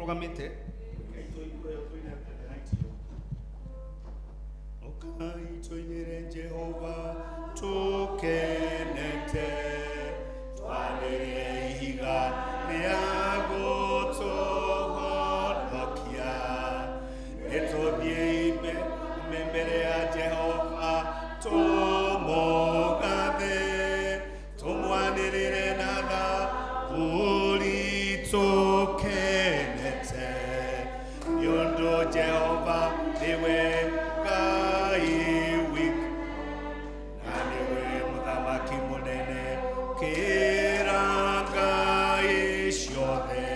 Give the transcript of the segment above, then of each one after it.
Turugamite. Ukaitoinire Jehova tukenete twanire ihiga riagutuhonokia nituthie mbere ya Jehova tumugathe tumwanirire na thaburi tukenete nĩũndũ Jehova niwe Ngai wiki na niwe mũthamaki mũnene kĩra Ngai ciothe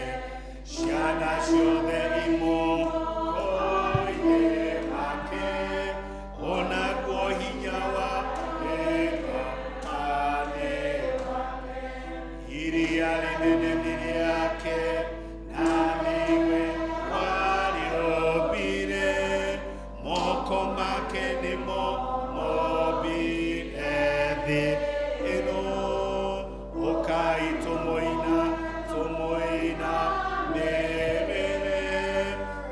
ciana ciothe imũkoine make onaguo hinya wa wegane iria rĩnene nĩ rĩake na niwe warĩombire moko make nĩmo mombire thĩ ĩno ũkai tũmũina merere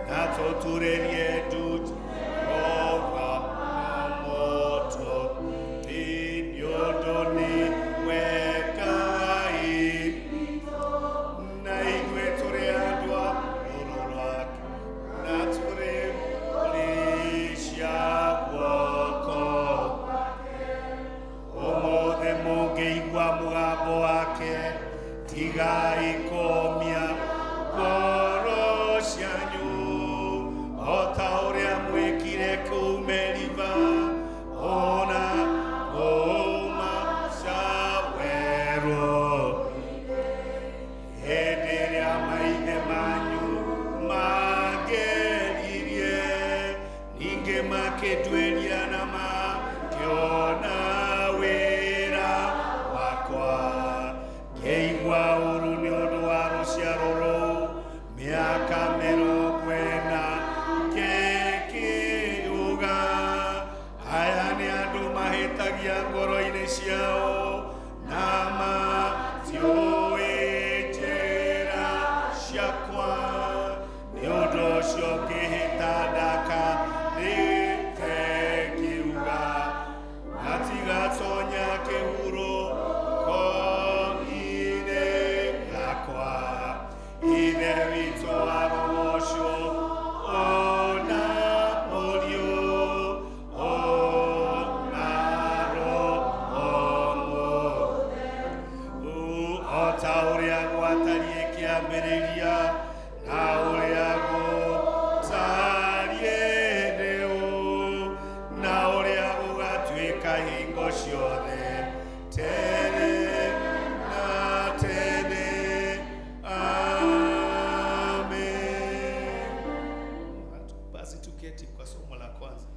na tũturĩrie nduti Jehova na moto nĩũndũ nĩwe Ngai na ithuĩ tũrĩ andũ a rũrũ rwake na tũrĩ mbũri cia guoko ũmũthĩ mũngĩigua mũgambo wake tigai kũmia ngoro cianyu o ta ũrĩa mwĩkire kũu Meriba ona kuuma Shawerũ hĩndĩ ĩrĩa maithe manyu mangeririe ningĩ makĩnduĩria na makĩona wĩra wakwa ngĩigua ũũru nĩ ũndũ wa rũciaro rũu mĩaka 40 ngĩkiuga aya nĩ andũ mahĩtagia ngoro-inĩ ciao na matiũĩ njĩra ciakwa nĩ ũndũ ũcio ngĩhĩta ndakanĩte ngiuga matigatonya kĩhurũko-inĩ gĩakwa ithe witũ wa ũcio ona mũriũ ona roho o ta ũrĩa gwatariĩ kĩambĩrĩria na ũrĩa gũtariĩ rĩu na ũrĩa gũgatuĩka hingo ciothe tene na tene. Amen. Basi tuketi kwa somo la kwanza.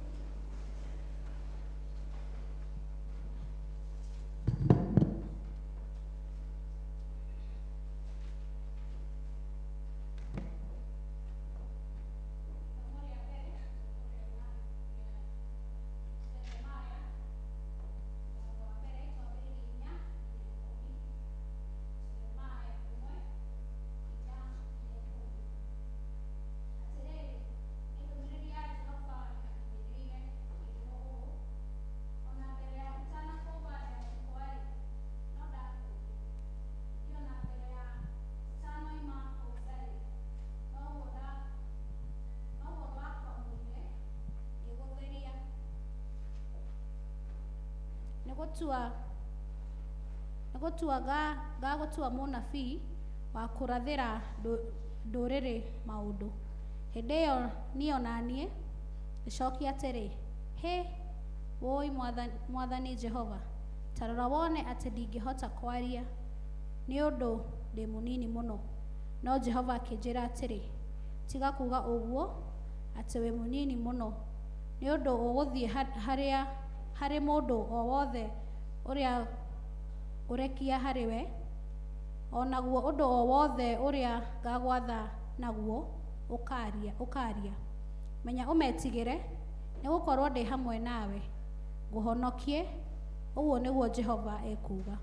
gagũtua mũnabii wa kũrathĩra ndũrĩrĩ maũndũ. Hĩndĩ ĩyo niĩ naniĩ ngĩcokia atĩrĩ, hĩ woi Mwathani Jehova, ta rora wone atĩ ndingĩhota kwaria nĩ ũndũ ndĩ mũnini mũno. No Jehova akĩnjĩra atĩrĩ, tiga kuuga ũguo atĩ wĩ mũnini mũno, nĩ ũndũ ũgũthiĩ harĩ mũndũ o wothe ũrĩa ũrekia harĩ we, o naguo ũndũ o wothe ũrĩa ngagwatha naguo ũkaaria. Menya ũmetigĩre, nĩ gũkorwo ndĩ hamwe nawe, ngũhonokie, ũguo nĩguo Jehova ekuuga.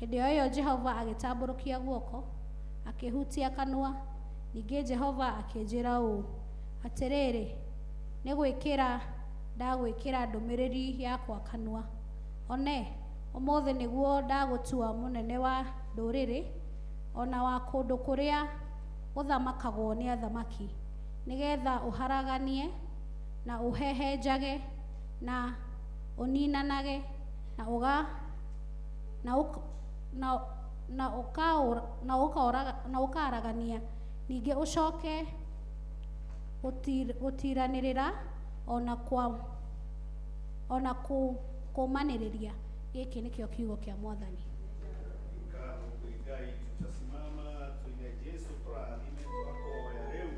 Hĩndĩ o ĩyo Jehova agĩtambũrũkia guoko, akĩhutia kanua, Ningĩ Jehova akĩnjĩra ũũ atĩrĩrĩ, ndagwĩkĩra ndũmĩrĩri yakwa kanua. One, ũmũthĩ nĩguo ndagũtua mũnene wa ndũrĩrĩ, ona wa kũndũ kũrĩa gũthamakagwo nĩ athamaki, nĩgetha ũharaganie na ũhehenjage na ũninanage na ũkaaragania, ningĩ ũcoke gũtiranĩrĩra ona kũũmanĩrĩria. Gĩkĩ nĩkĩo kiugo kĩa Mwathani. Tutasimama tuige Yesu tũrathime twakoya rĩu.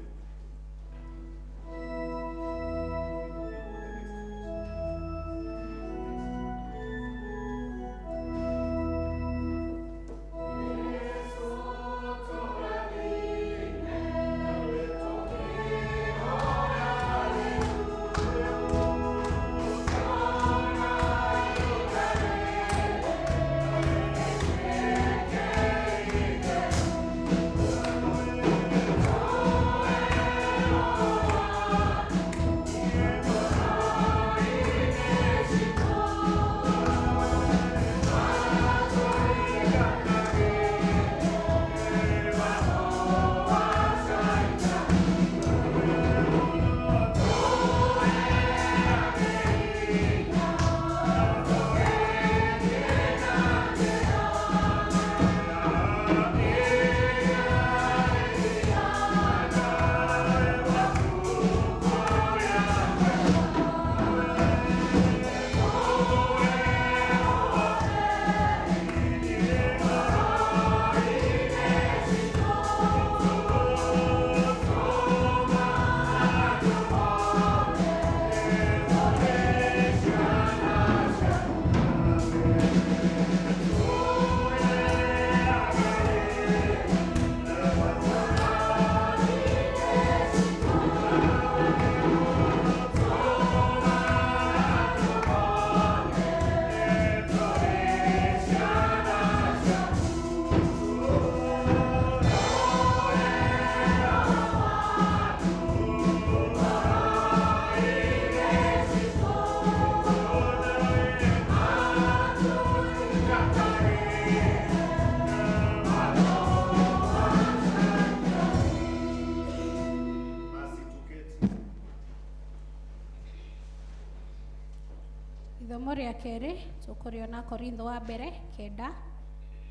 Ithomo rĩa kerĩ tũkũrĩona Korintho wa mbere 9,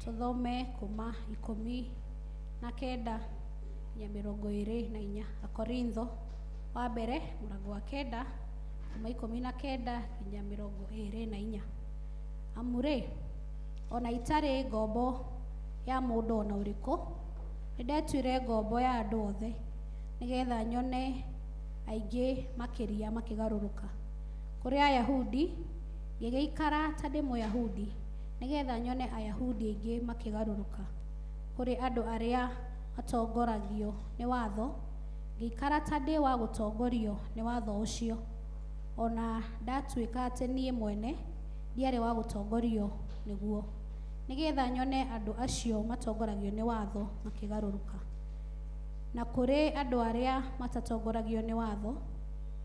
tũthome kuma 19 nginya 24. Korintho wa mbere mũrango wa 9 kuma 19 nginya 24. Amurĩ, ona itarĩ ngombo ya mũndũ ona ũrĩkũ, nĩndetuire ngombo ya andũ othe, nĩgetha nyone aingĩ makĩria makĩgarũrũka. Kũrĩ Ayahudi ngĩgĩikara ta ndĩ Mũyahudi, nĩgetha nyone Ayahudi aingĩ makĩgarũrũka. Kũrĩ andũ arĩa matongoragio nĩ watho, ngĩikara ta ndĩ wa gũtongorio nĩ watho ũcio, ona ndatuĩka atĩ niĩ mwene ndiarĩ wa gũtongorio nĩguo, nĩgetha nyone andũ acio matongoragio nĩ watho makĩgarũrũka. Na kũrĩ andũ arĩa matatongoragio nĩ watho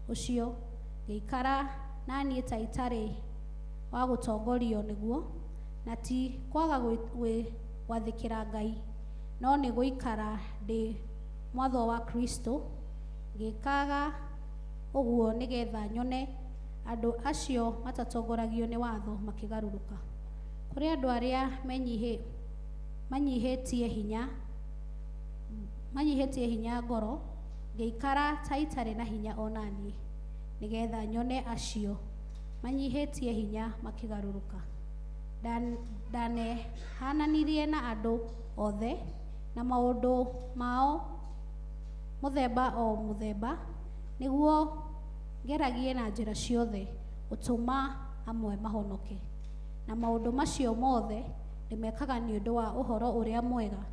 ũcio, ngĩikara na niĩ ta itarĩ wa gũtongorio nĩguo, na ti kwaga gwathĩkĩra Ngai, no nĩ gũikara ndĩ mwatho wa Kristo, ngĩkaga ũguo nĩgetha nyone andũ acio matatongoragio nĩ watho makĩgarũrũka. Kũrĩ andũ arĩa manyihĩtie hinya ngoro, ngĩikara ta itarĩ na hinya onaniĩ, nĩgetha nyone acio manyihĩtie hinya makĩgarũrũka. Ndanehananirie na andũ othe na maũndũ mao mũthemba o mũthemba, nĩguo ngeragie na njĩra ciothe gũtũma amwe mahonoke. Na maũndũ macio mothe ndĩmekaga nĩ ũndũ wa ũhoro ũrĩa mwega,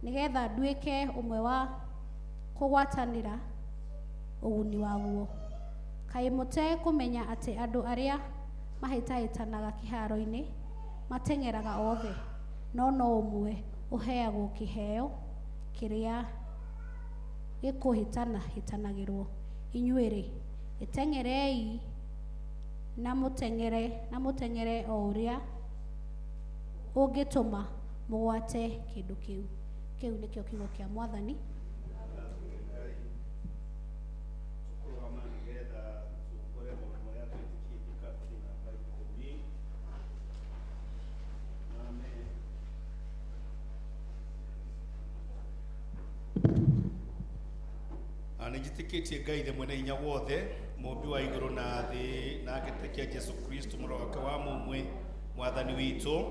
nĩgetha nduĩke ũmwe wa kũgwatanĩra ũguni waguo. Kaĩ mũtekũmenya atĩ andũ arĩa mahĩtahĩtanaga kĩharo-inĩ mateng'eraga othe, no ũmwe ũheagwo kĩheo kĩrĩa gĩkũhĩtana hĩtanagĩrwo. Inyuĩ-rĩ, ĩteng'erei na mũteng'ere o ũrĩa ũngĩtũma mũgwate kĩndũ kĩu. Kĩu nĩkĩo kiugo kĩa Mwathani. Nĩnjĩtĩkĩtie Ngai thĩ mwene hinya wothe, mũmbi wa igũrũ na thĩ, na ngĩtĩkia Jesu Kristo mũrũ wake wa mũmwe, Mwathani witũ.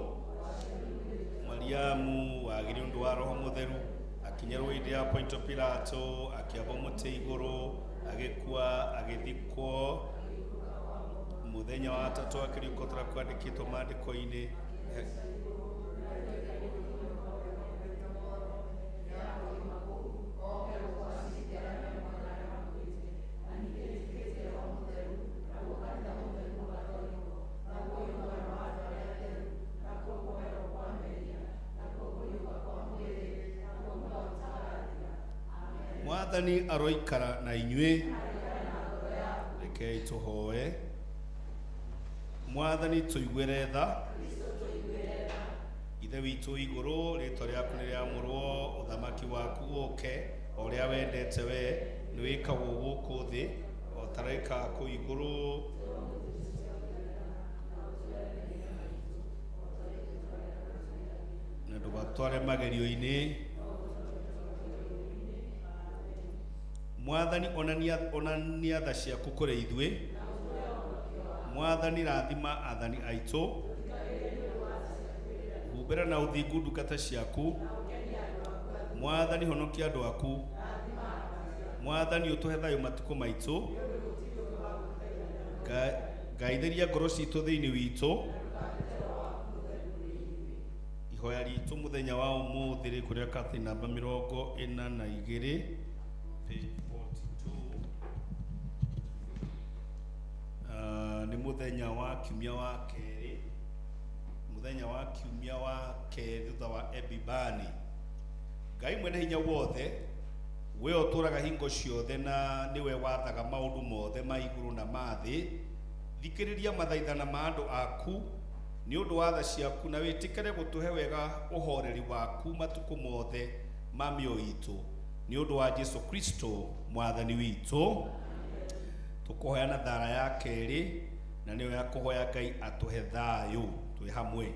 Mariamu wagĩrĩ ũndũ wa Roho Mũtheru, akinyĩrwo hĩndĩ ya Ponto Pilato, akĩamba mũtĩ igũrũ, agĩkua, agĩthikwo. Mũthenya wa gatatũ akĩriũka ũrĩa kwandĩkĩtwo maandĩko-inĩ. Mwathani aroikara na inyuĩ. Rekei tũhoe. Mwathani tũiguĩre tha. Ithe witũ igũrũ, rĩĩtwa rĩaku nĩ rĩamũrwo, ũthamaki waku ũũke, o ũrĩa wendete we nĩ wĩkagwo gũkũ thĩ o ta wĩkaga kũu igũrũ. Na ndũgatware magerio-inĩ. Mwathani onania tha ciaku kũrĩ ithuĩ. Mwathani rathima athani aitũ. Humbĩra na ũthingu ndungata ciaku. Mwathani honokia andũ aku. Mwathani ũtũhe thayũ matukũ maitũ. Ngaithĩria ngoro citũ thĩinĩ witũ. Ihoya ritũ mũthenya wa ũmũthĩ rĩkũrĩa kathi namba 42 nĩ mũthenya wa kiumia wa kerĩ. Mũthenya wa kiumia wa kerĩ thutha wa Epifani. Ngai mwene hinya wothe, we ũtũraga hingo ciothe na niwe wathaga maũndũ mothe ma igũrũ na ma thĩ. Thikĩrĩria mathaithana ma andũ aku nĩ ũndũ wa tha ciaku, na wĩtĩkĩre gũtũhe wega ũhoreri waku matukũ mothe ma mĩoyo itũ, nĩ ũndũ wa Jesu Kristo Mwathani witũ. Tũkũhoya na thara ya kerĩ, na nĩyo ya kũhoya Ngai atũhe thayũ twĩ hamwe.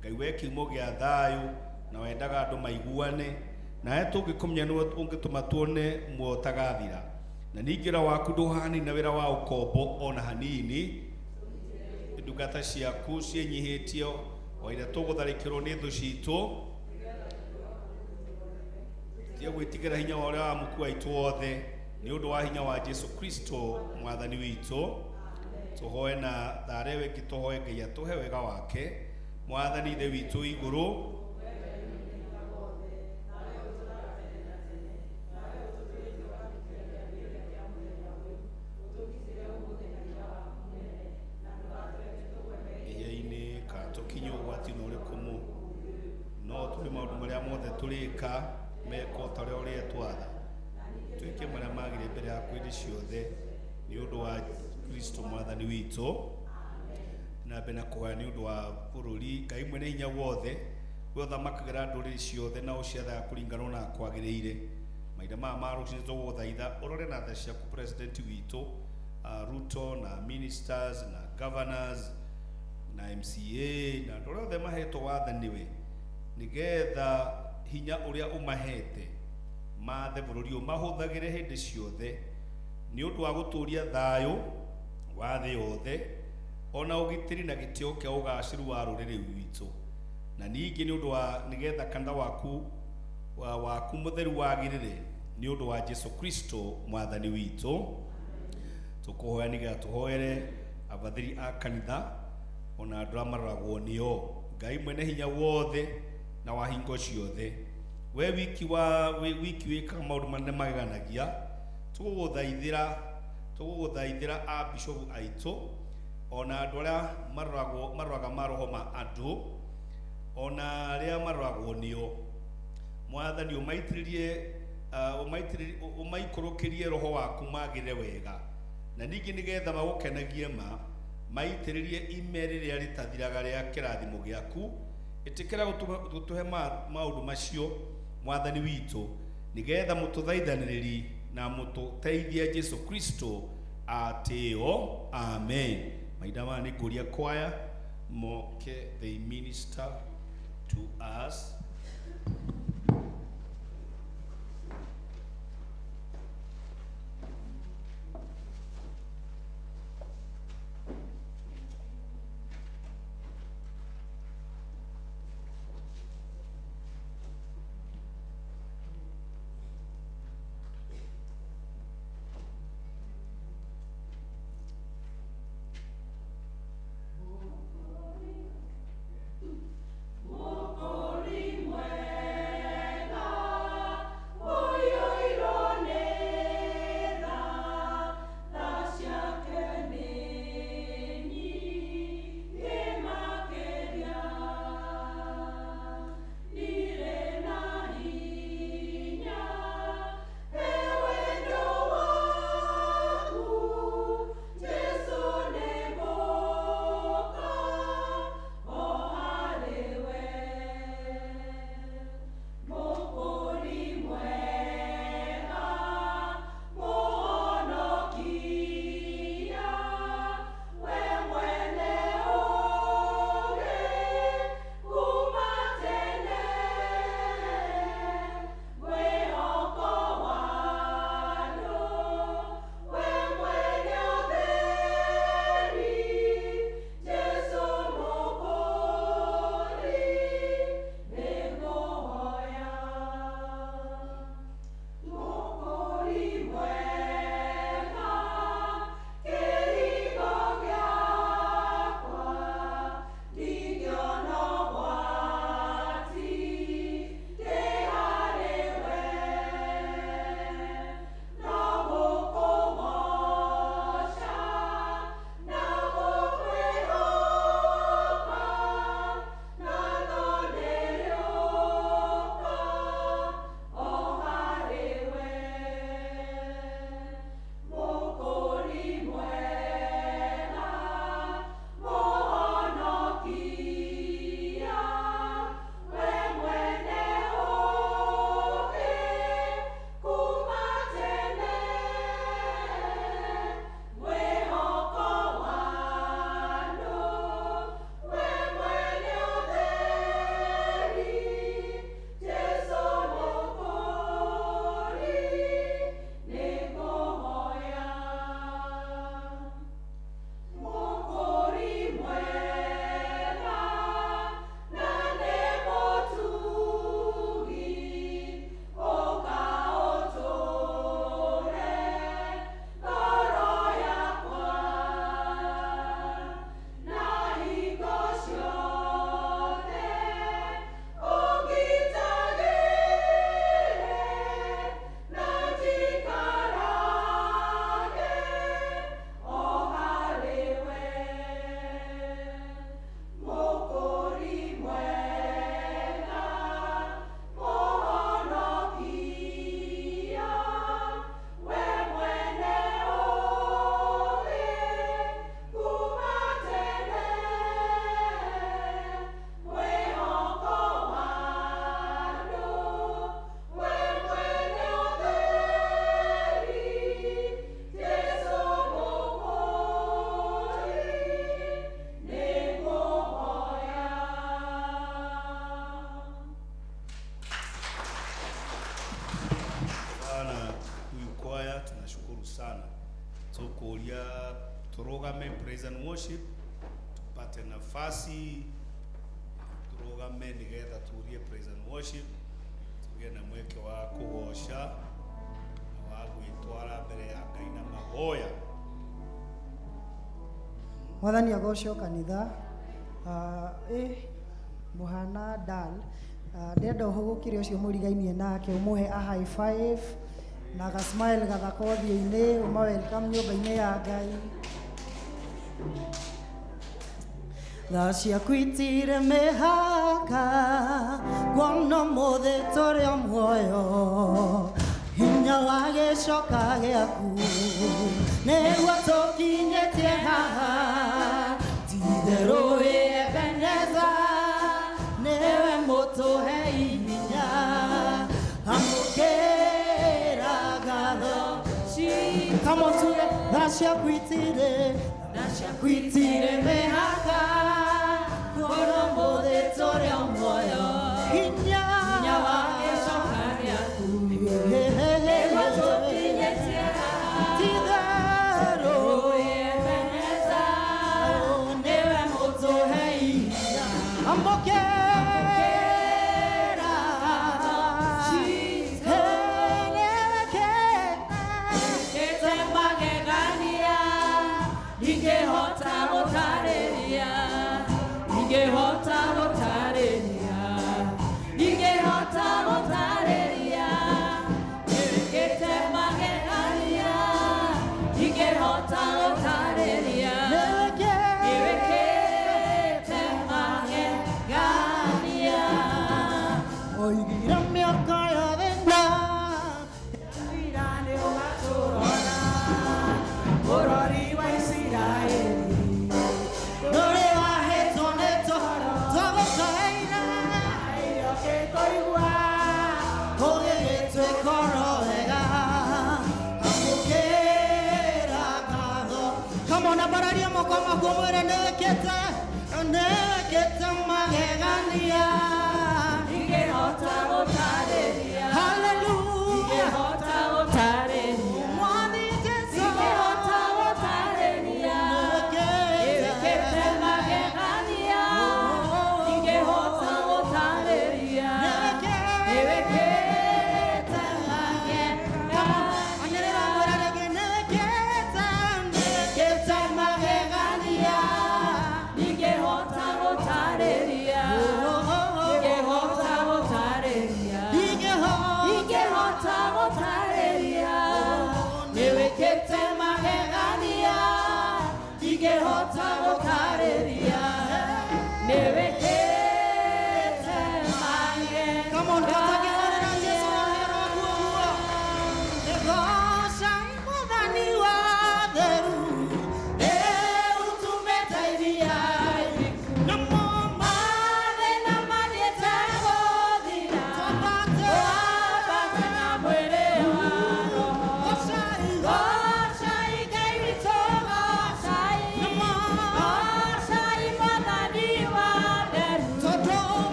Ngai we kiumo gĩa thayũ, na wendaga andũ maiguane, nawe tũngĩkũmenya nĩwe ũngĩtũma tuone muoyo ũtagathira. Na ningĩ wĩra waku ndũhani na wĩra wa ũkombo ona hanini. Ndungata ciaku ciĩnyihĩtie o iria tũgũtharĩkĩrwo nĩ thũ citũ. Tiga gwĩtigĩra hinya wa ũrĩa wamũkua aitũ othe, nĩ ũndũ wa hinya wa Jesu Kristo Mwathani witũ. Tũhoe na thara ĩyo ĩngĩ, tũhoe Ngai atũhe wega wake. Mwathani ithe witũ igũrũ, ihiainĩ kana tũkinye ũgwati-inĩ ũrĩkũ mũru, no tũrĩ maũndũ marĩa mothe tũrĩka meko ta ũrĩa ũrĩetwatha. Twĩke marĩa magĩrĩire mbere yaku hĩndĩ ciothe, nĩ ũndũ wa Kristo Mwathani witũ. Na mbere na kũhoya nĩ ũndũ wa bũrũri. Ngai mwene hinya wothe, we ũthamakagĩra ndũrĩrĩ ciothe na ũciathaga kũringana na kwagĩrĩire. Mahinda maya ma rũciinĩ tũgũgũthaitha ũrore na tha ciaku president witũ Ruto, na ministers na governors na MCA na andũ arĩa othe mahetwo wathani-we, nĩgetha hinya ũrĩa ũmahete mathe bũrũri ũyũ mahũthagĩre hĩndĩ ciothe nĩ ũndũ wa gũtũũria thayũ wa thĩ yothe, ona ũgitĩri na gĩtĩo kĩa ũgacĩru wa rũrĩrĩ rwitũ. Na ningĩ nĩ ũndũ wa nĩgetha kanitha waku mũtheru wagĩrĩre, nĩ ũndũ wa Jesu Kristo Mwathani witũ. Tũkũhoya nĩgetha tũhoere abathĩri a kanitha, ona andũ arĩa maroragwo nĩo. Ngai mwene hinya wothe na wa hingo ciothe, we wiki wĩkaga maũndũ manene mageganagia. Tũgũgũthaithĩra a bishopu aitũ, ona andũ arĩa maroraga maroho ma andũ, ona arĩa maroragwo nĩo. Mwathani ũmaitĩrĩrie umaikũrũkĩrie roho waku magĩre wega, na ningĩ nĩgetha magũkenagie maitĩrĩrie ime rĩrĩa rĩtathiraga rĩa kĩrathimo gĩaku. Ĩtĩkĩra gũtũhe maũndũ macio Mwathani witũ, nĩgetha mũtũthaithanĩrĩri na mũtũteithie Jesu Kristo atĩo. Amen. Maitha maya nĩ ngũria kwaya moke they minister to us. Tukulia turogame praise and worship, tupate nafasi turogame nigetha turie praise and worship, tugie na mweke wa kugosha na wa gwitwara mbere ya Ngai na mahoya. Mwathani agocwo kanitha muhana dal ndenda uhugukire ucio murigainie nake umuhe a high five na ga smile gathakothie-ini uma welcome nyumba-ini ya Ngai. Tha ciakwitire mihaka guono muthe turi o muoyo hinya wa gĩcoka gĩaku nĩguo tũkinyĩtie haha ti-itherũ Ebeneza nĩwe mũtũhe hinya amũkĩra ngatho come on tuge naciakwitire mĩhaka kũrũ mũthĩ tũrĩ o muoyo hinya wa gĩcoka gĩaku nĩguo tũkinyĩtie haha ti-itherũ Ebeneza nĩwe mũtũhe hinya amũkĩra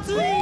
Three.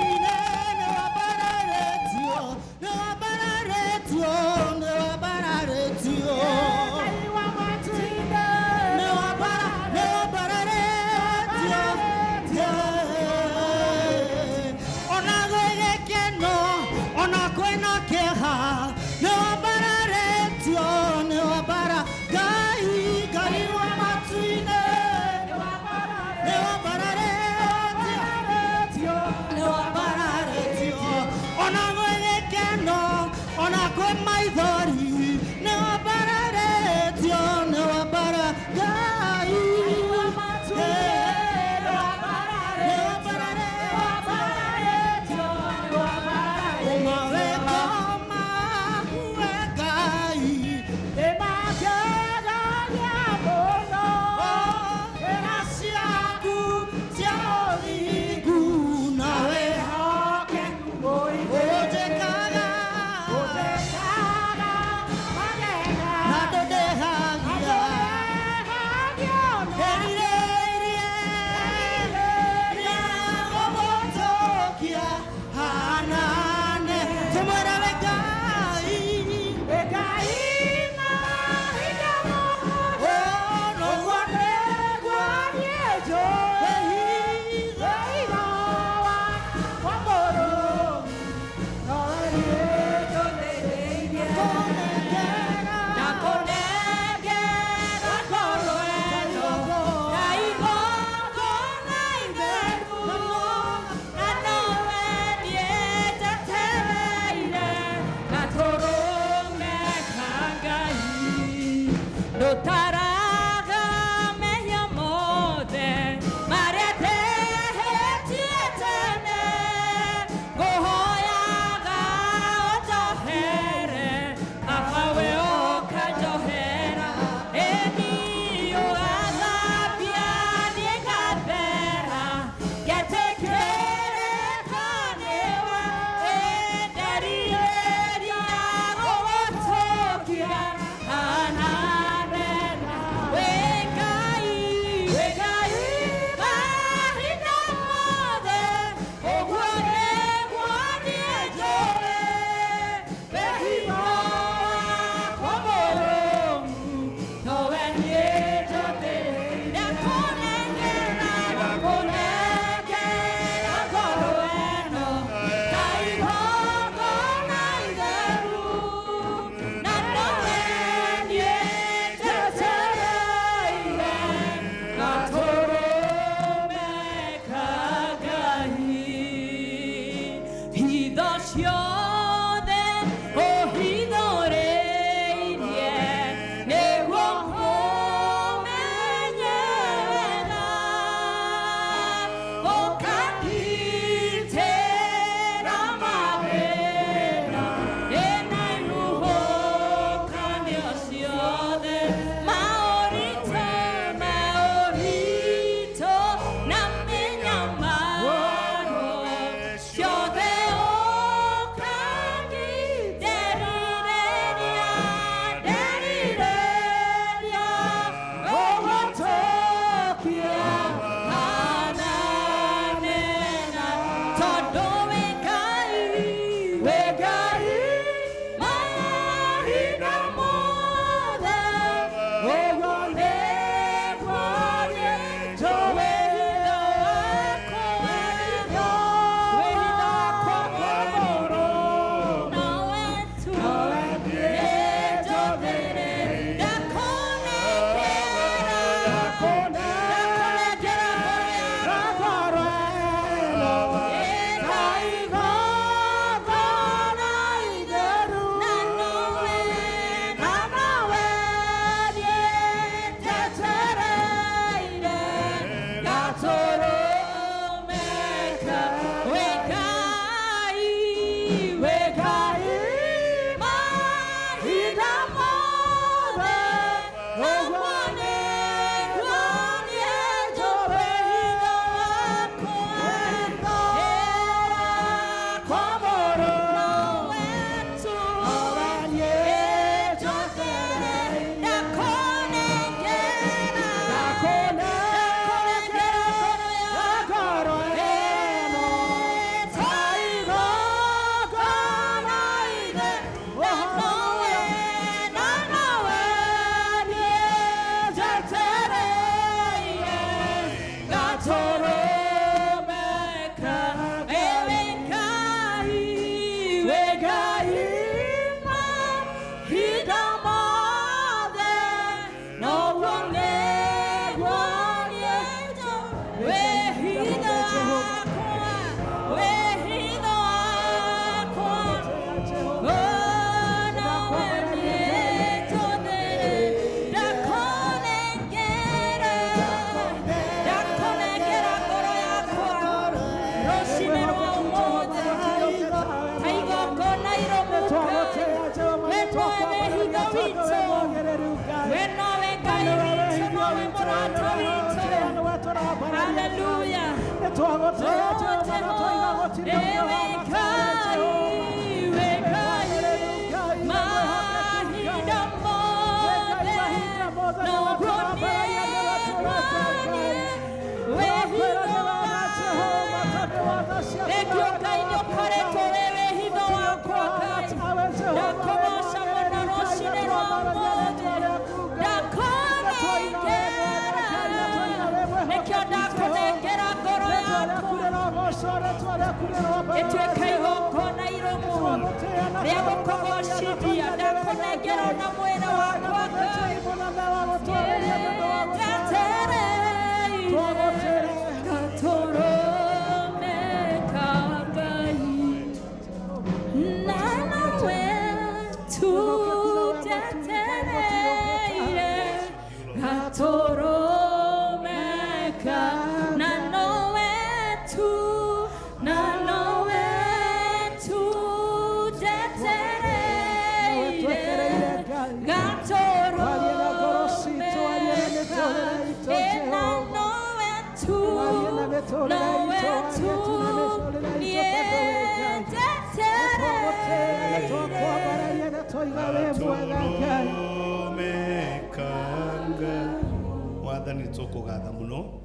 Mwathani tukugatha muno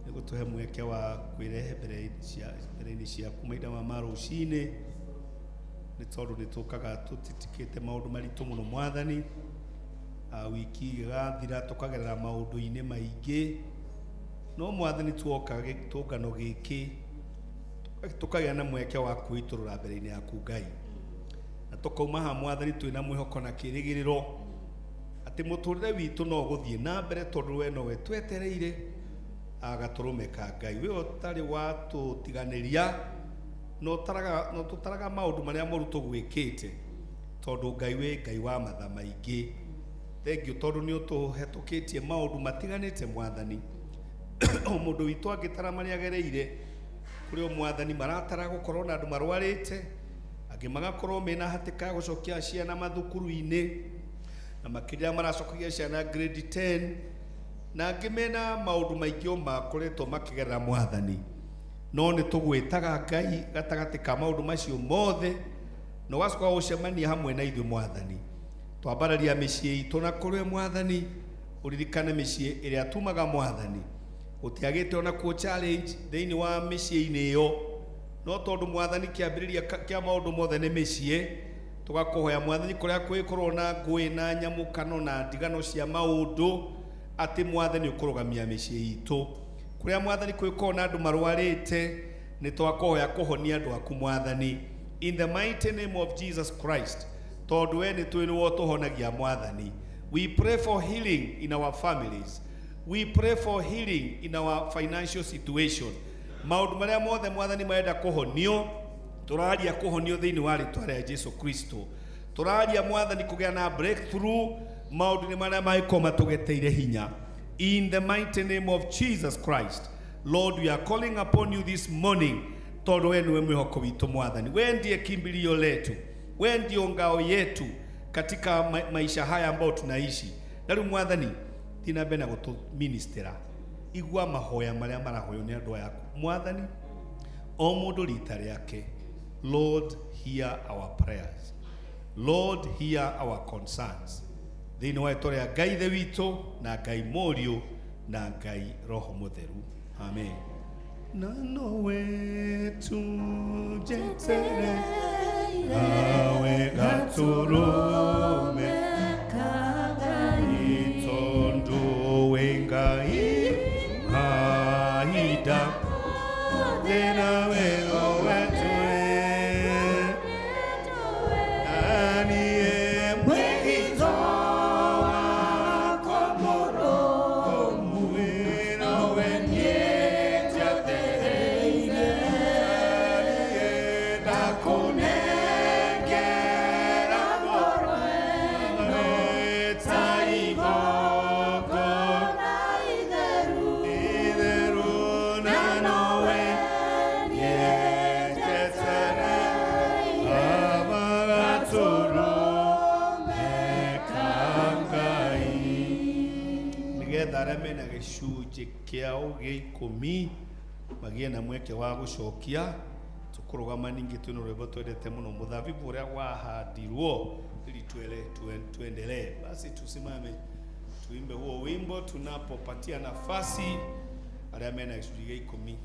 niguo tuhe mweke wa kwirehe mbere-ini ciaku maita ma rucini ni tondu ni tukaga tutitikite maundu maritu muno Mwathani wiki igathira tukagerera maundu-ini maingi no Mwathani tuoka gitungano giki tukagĩa na mweke wa kwiturura mbere-ini yaku Ngai na tukauma ha Mwathani twina mwihoko na kirigiriro ati muturire witu no guthie na mbere tondu we no we twetereire agaturumeka Ngai we utari watutiganiria no tutaraga maundu maria moru tugwikite tondu Ngai we Ngai wa matha maingi. Thengiu tondu ni utuhetukitie maundu matiganite Mwathani. O mundu witu angitara maria agereire kuri o Mwathani maratara gukorwo na andu marwarite, angi magakorwo mena hatika gucokia ciana mathukuru-ini, na makiria maracokia ciana grade 10, na angi mena maundu maingi o makoretwo makigerera Mwathani. No ni tugwitaga Ngai gatagati ka maundu macio mothe, no wacoka gucemania hamwe na ithuĩ Mwathani. Twambararia mĩciĩ itũ na kũrĩ Mwathani, uririkane mĩciĩ ĩrĩa tumaga Mwathani gũtiagĩte ona kuo challenge thĩinĩ wa mĩciĩ-inĩ ĩyo, no tondu Mwathani kĩambĩrĩria kĩa maũndũ mothe nĩ mĩciĩ, tũgakũhoya Mwathani kũrĩa kwĩkorwo na ngũĩ na nyamũkano na ndigano cia maũndũ, atĩ Mwathani ũkũrũgamia mĩciĩ itũ. Kũrĩa Mwathani kwĩkorwo na andũ marwarĩte, nĩ twakũhoya kũhonia andũ aku Mwathani, in the mighty name of Jesus Christ. Tondu we nĩ twĩ nĩwe ũtũhonagia Mwathani. We pray for healing in our families. We pray for healing in our financial situation. Maundu maria mothe Mwathani marenda kuhonio, turaria kuhonio thiini wa ritwa ria Jesu Kristo. Turaria Mwathani kugea na breakthrough, maundu ni maria maiko matugeteire hinya. In the mighty name of Jesus Christ. Lord, we are calling upon you this morning. Tondu we niwe mwihoko witu Mwathani. We ndiye kimbilio letu. We ndio ngao yetu katika maisha haya ambayo tunaishi. Nari Mwathani tina bena gutu ministera igwa mahoya maria marahoyo ni andu yaku Mwathani, o mundu rita riake. Lord, hear our prayers. Lord, hear our concerns. Thiini wa itoria Ngai the wito na Ngai morio na Ngai Roho Mutheru. Amen. Nano wetu jetere awe gaturume itondo wengai haida dena wego wetu anie mwegito komoro muino wenye jateire dakunegera borwe taigo arame na gĩcunjĩ kĩao gĩa 10 magie na mweke wa gũcokia. Tũkũrũgama ningĩ twĩna rwĩmbo twendete mũno, mũthabibũ ũrĩa wahandirwo, ili tuendelee. Basi tusimame tuimbe huo wimbo tunapopatia nafasi arĩa mena gĩcunjĩ gĩa 10.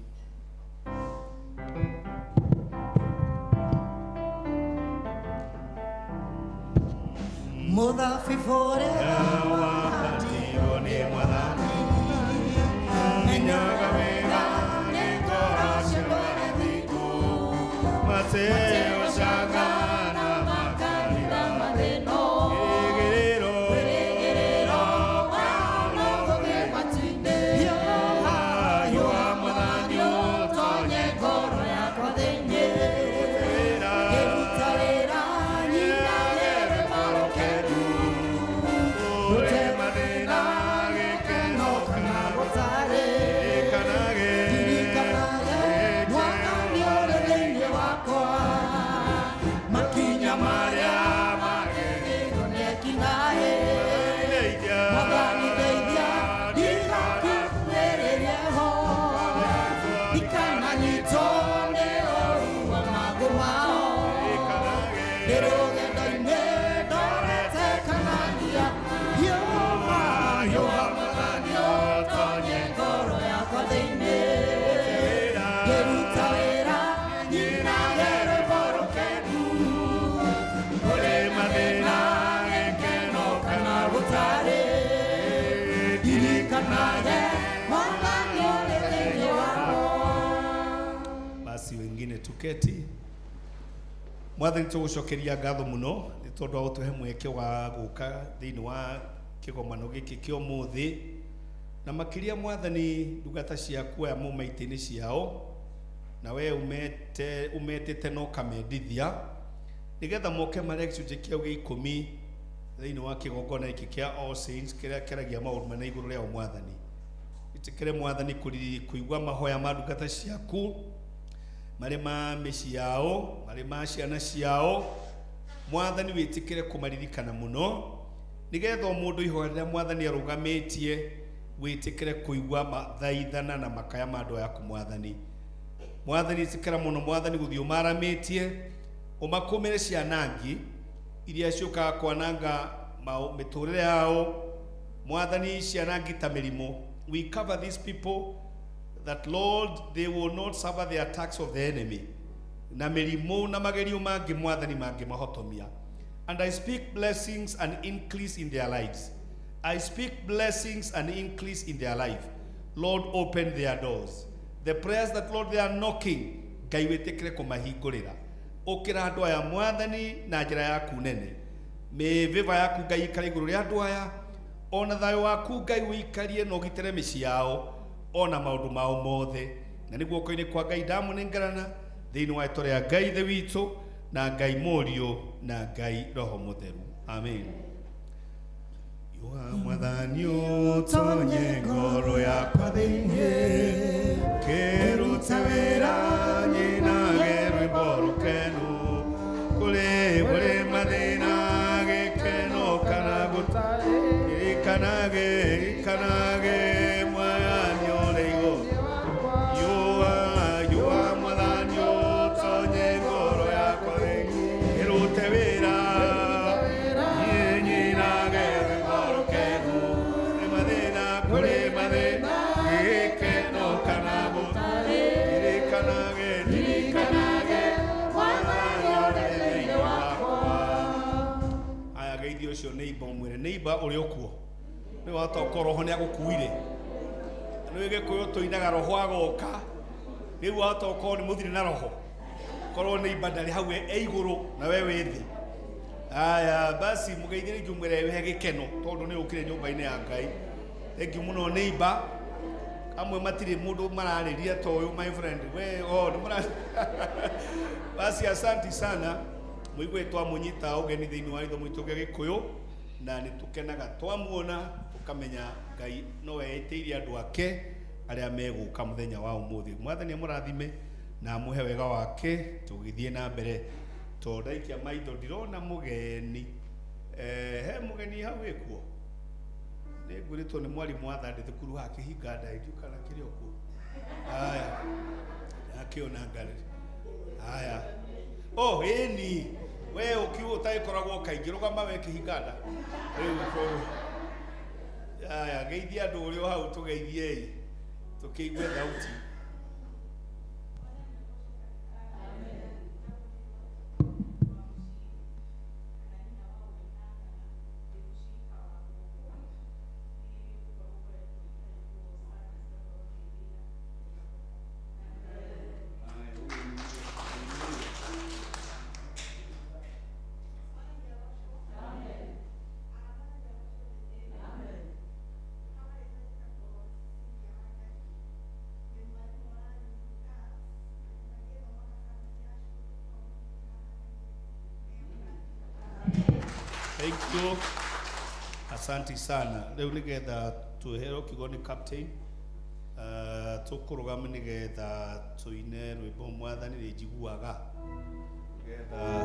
Mũthabibũ ũrĩa wahandirwo nĩ Mwathani menyaga wega nĩ tũraciarana thikũ Mateo cagana makanitha mathĩno gĩrĩgĩrĩro kana gũthiĩ matu-inĩ thayũ wa Mwathani ũtonye ngoro yakwa thĩinĩ ngĩruta wĩra nyinagĩre morokeru gũte mathĩna gĩkeno kana gũtarĩ ndirikanage Mwathani ũrĩ thĩinĩ wakwa makinya marĩa magĩrĩirwo nĩ ekinaĩ Mwathani ndeithia ndigakuhĩrĩrie ho ndikananyitwo nĩ ũru wa mangũ mao ndĩ rũgendo-inĩ ndorete kanania yũha Mwathani ũtonye ngoro yakwa thĩinĩ ngĩruta wĩra nyinagĩre mborokenu kũrĩ mathĩna gĩkeno kana gũtarĩ ndirikanage Mwathani ũrĩ thĩinĩ wakwa. Basi wengine tuketi. Mwathani tũgũcokeria ngatho mũno nĩ tondũ wa gũtũhe mweke wa gũka thĩinĩ wa kĩgomano gĩkĩ kĩa ũmũthĩ, na makĩria Mwathani ndungata ciaku aya mauma itĩ-inĩ ciao na we umetete no kamendithia nigetha moke mare gicunjĩ kĩu gĩa 10 thĩinĩ wa kĩgongona gĩkĩ kĩa All Saints kĩrĩa kĩaragia maũndũ mena igũrũ rĩa Mwathani. Itikĩre Mwathani kũigua mahoya ma ndungata ciaku marĩ ma mĩciĩ yao, marĩ ma ciana ciao. Mwathani wĩtĩkĩre kũmaririkana mũno nigetha mũndũ ihoya rĩrĩa Mwathani arũgamĩtie wĩtĩkĩre kũigua mathaithana na makaya ma andũ yaku Mwathani. Mwathani itikĩra mũno Mwathani gũthiĩ ũmaramĩtie ũmakũmĩre cianangi iria ciũkaga kwananga mĩtũrĩre yao Mwathani, cianangi ta mĩrimũ. We cover these people that Lord they will not suffer the attacks of the enemy na mĩrimũ na magerio mangĩ Mwathani mangĩmahotomia. And I speak blessings and increase in their lives. I speak blessings and increase in their life. Lord, open their doors. The prayers that Lord they are knocking, Ngai wĩtĩkĩre kũmahingũrĩra. Ũkĩra andũ aya Mwathani na njĩra yaku nene. Mĩvĩva yaku Ngai ikare igũrũ rĩa andũ aya. Ona thayũ waku Ngai wĩikarie na ũgitĩre mĩciĩ yao, ona maũndũ mao mothe. Na nĩ guoko-inĩ kwa Ngai ndamũnengerana thĩinĩ wa rĩĩtwa rĩa Ngai ithe witũ na Ngai Mũriũ na Ngai Roho Mũtheru. Amen. Mwathani ũtonye ngoro yakwa thĩinĩ, kĩrute wĩra nyinage rwĩmbo rũkenu, kũrĩ mathĩna gĩkeno kana gũtarĩ, irikanage Mwathani ũrĩ igũrũ. Yũa Mwathani ũtonye ngoro yakwa thĩinĩ, kĩrute wĩra neighbor uri okuo ni wata ukoroho ni agukuire ni wige kuyo tuinaga roho agoka ni wata ukoro ni muthiri na roho korwo neighbor ndari hau iguru na wewe thi. Aya basi mugeithire njumwere we gikeno tondu ni ukire nyumba-ini ya Ngai. Thank you muno neighbor. Amwe matiri mundu marariria to uyu my friend we ni mara basi asante sana muigwe twamunyita ugeni thiini wa ithomo itu gya Gikuyu na nitukenaga twamuona tukamenya Ngai no weitirie andu ake aria meguka muthenya wa umuthi. Mwathani amurathime na muhe wega wake tugithie na mbere tondaikia maitho ndirona mugeni he mugeni hau ikuo ni nguritwo ni mwarimu wa thande thukuru wa Kihinga ndaijukana kirio ku. Haya akiona ngari haya eni we ukiwa utaikoragwo kaingĩ rũgama we Kĩhinganda rĩu aya geithia andũ ũrĩa hau tũgeithie tũkĩigue thauti. Thank you. Asante sana. Leo nigetha tuhero kigoni captain. Tukurugama nigetha tuine rwimbo Mwathani rijiguaga. Nigetha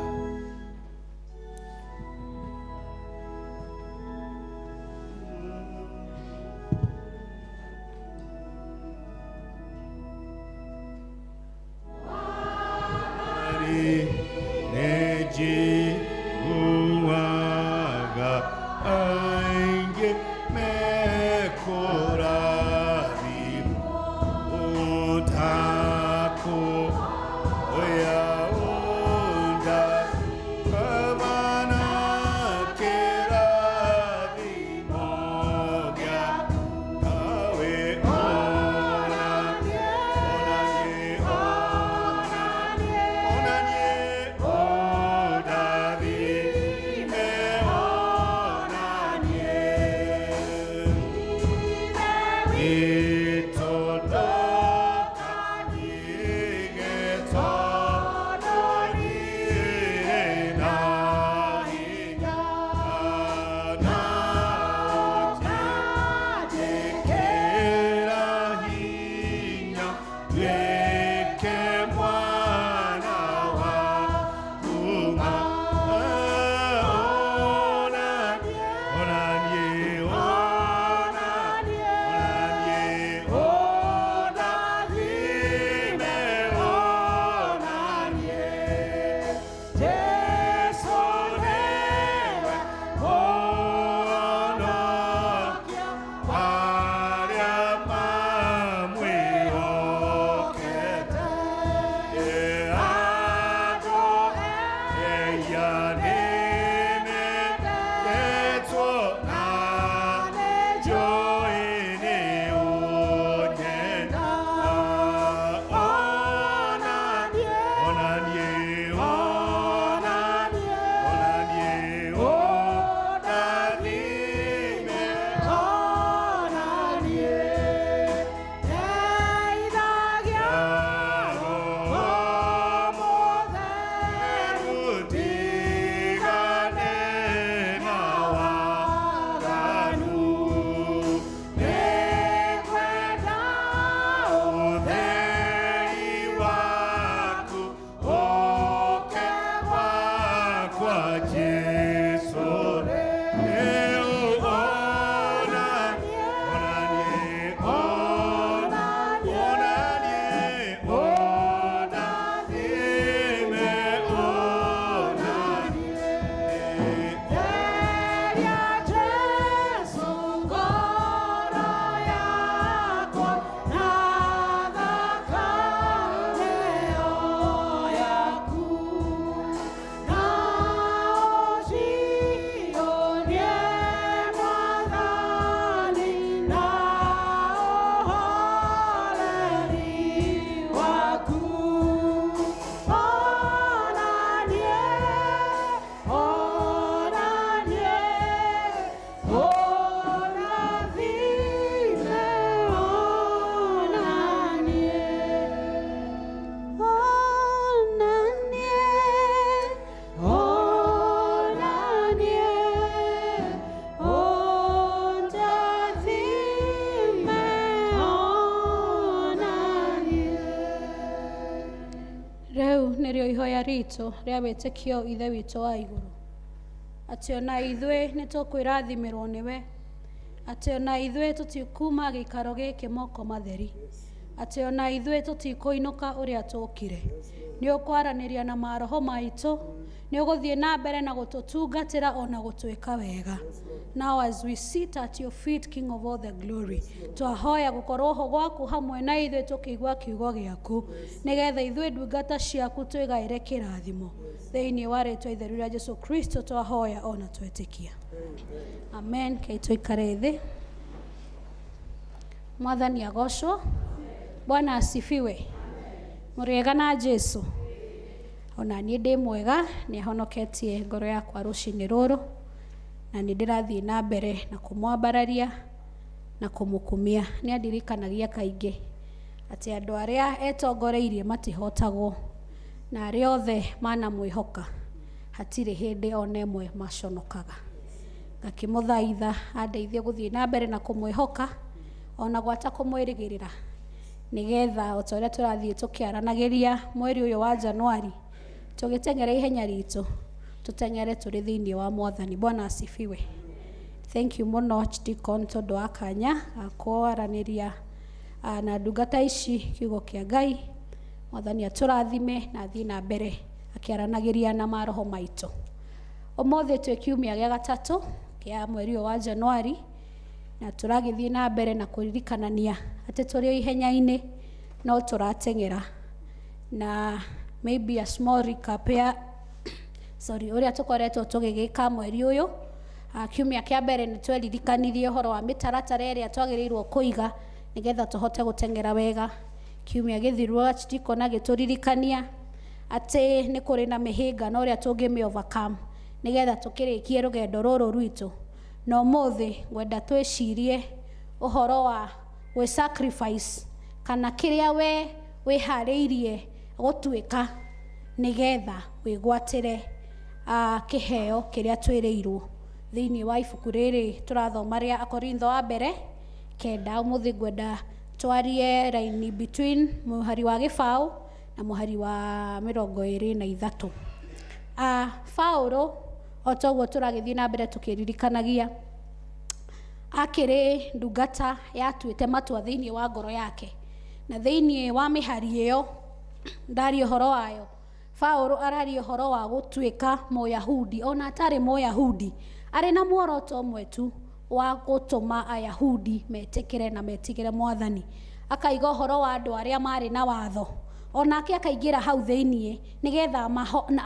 rĩrĩa ritũ rĩa wĩtĩkio ithe witũ wa igũrũ, atĩ ona ithuĩ nĩ tũkwĩrathimirwo nĩwe, atĩ ona ithuĩ tũtikuma gĩikaro gĩkĩ moko matheri, atĩ ona ithuĩ tũtikũinũka ũrĩa tũkire. Nĩ ũkwaranĩria na maroho maitũ, nĩ ũgũthiĩ na mbere na gũtũtungatĩra ona gũtwĩka wega. Now as we sit at your feet, King of all the glory, twahoya gũkorwo ho gwaku hamwe na ithuĩ tũkĩigua kiugo gĩaku, nĩgetha ithuĩ ndungata ciaku twĩgaĩre kĩrathimo. Thĩinĩ wa rĩĩtwa itheru rĩa Jesũ Kristo twahoya ona twetĩkia. Amen. Kei tũikare thĩ. Mwathani agocwo. Bwana asifiwe. Mũrĩega na Jesũ. Ona niĩ ndĩ mwega, nĩ ahonoketie ngoro yakwa rũcinĩ rũrũ, na nĩ ndĩrathiĩ na mbere na kũmwambararia na kũmũkumia. Nĩ andirikanagia kaingĩ atĩ andũ arĩa etongoreirie matihotagwo, na arĩa othe manamwĩhoka hatirĩ hĩndĩ ona ĩmwe maconokaga. Ngakĩmũthaitha andeithie gũthiĩ na mbere na kũmwĩhoka ona gwata kũmwĩrĩgĩrĩra, nĩgetha o ta ũrĩa tũrathiĩ tũkĩaranagĩria mweri ũyũ wa Januari, tũgĩteng'era ihenya ritũ, tũteng'ere tũrĩ thĩinĩ wa Mwathani. Bwana asifiwe. Thank you mũno Deacon tondũ wa kanya akwaranĩria na ndungata ici kiugo kĩa Ngai. Mwathani atũrathime na athiĩ na mbere akĩaranagĩria na maroho maitũ. Ũmũthĩ twĩ kiumia gĩa gatatũ kĩa mweri ũyũ wa Januari, na tũragĩthiĩ na mbere na kũririkanania atĩ tũrĩ ihenya-inĩ no tũrateng'era. Na maybe a small recap ya ũrĩa tũkoretwo tũgĩgĩka mweri ũyũ. Kiumia kĩa mbere nĩ tweririkanirie ũhoro wa mĩtaratara ĩrĩa twagĩrĩirwo kũiga nĩgetha tũhote gũteng'era wega. Kiumia gĩthiru Deacon agĩtũririkania atĩ nĩ kũrĩ na mĩhĩnga na ũrĩa tũngĩmĩ overcome nĩgetha tũkĩrĩkie rũgendo rũrũ rwitũ. Na ũmũthĩ ngwenda twĩcirie ũhoro wa gwĩ sacrifice, kana kĩrĩa we wĩharĩirie gũtuĩka nĩgetha wĩgwatĩre kĩheo kĩrĩa twĩrĩirwo. Thĩinĩ wa ibuku rĩrĩ tũrathoma rĩa Akorintho wa mbere 9, ũmũthĩ ngwenda twarie raini between mũhari wa gĩbaũ na mũhari wa 23. Paulo o toguo tũragĩthiĩ na mbere tũkĩririkanagia akĩrĩ ndungata yatuĩte matua thĩinĩ wa ngoro yake, na thĩinĩ wa mĩhari ĩyo ndaria ũhoro wayo. Paulo araria ũhoro wa gũtuĩka Mũyahudi, ona atarĩ Mũyahudi, arĩ na muoroto ũmwe tu wa gũtũma Ayahudi metĩkĩre na metigĩre Mwathani. Akaiga ũhoro wa andũ arĩa marĩ na watho, onake akaingĩra hau thĩinĩ nĩgetha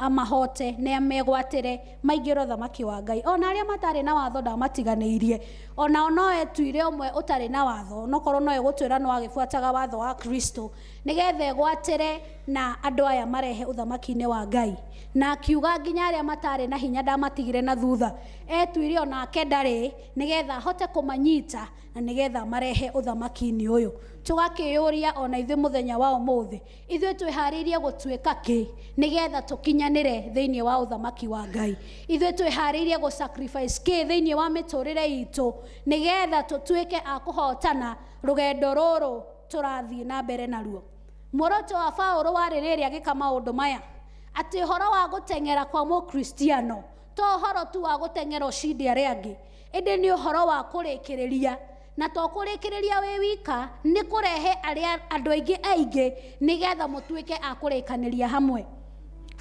amahote na megwatĩre maingĩre ũthamaki wa Ngai. Ona arĩa matarĩ na watho ndamatiganĩirie, ona no etuire ũmwe ũtarĩ na watho, nokorwo no egũtwĩra no agĩbuataga watho wa Kristo nĩgetha egwatĩre na andũ aya marehe ũthamaki-inĩ wa Ngai. Na akiuga nginya arĩa matarĩ na hinya ndamatigire na thutha, etuire onake ndarĩ nĩgetha ahote kũmanyita na nĩgetha marehe ũthamaki-inĩ ũyũ. Tũgakĩyũria ona ithuĩ mũthenya wa ũmũthĩ, ithuĩ twĩharĩirie gũtuĩka kĩ nĩgetha tũkinyanĩre thĩinĩ wa ũthamaki wa Ngai? Ithuĩ twĩharĩirie gũ-sacrifice kĩ thĩinĩ wa mĩtũrĩre itũ nĩgetha tũtuĩke a kũhotana rũgendo rũrũ tũrathiĩ na mbere naruo? Muoroto wa Paulo warĩ rĩrĩ agĩka maũndũ maya, atĩ ũhoro wa gũteng'era kwa Mũkristiano to ũhoro tu wa gũteng'era ũcindi arĩa angĩ, ĩndĩ nĩ ũhoro wa kũrĩkĩrĩria, na to kũrĩkĩrĩria wĩ wika, nĩ kũrehe andũ aingĩ nĩgetha mũtuĩke a kũrĩkanĩria hamwe.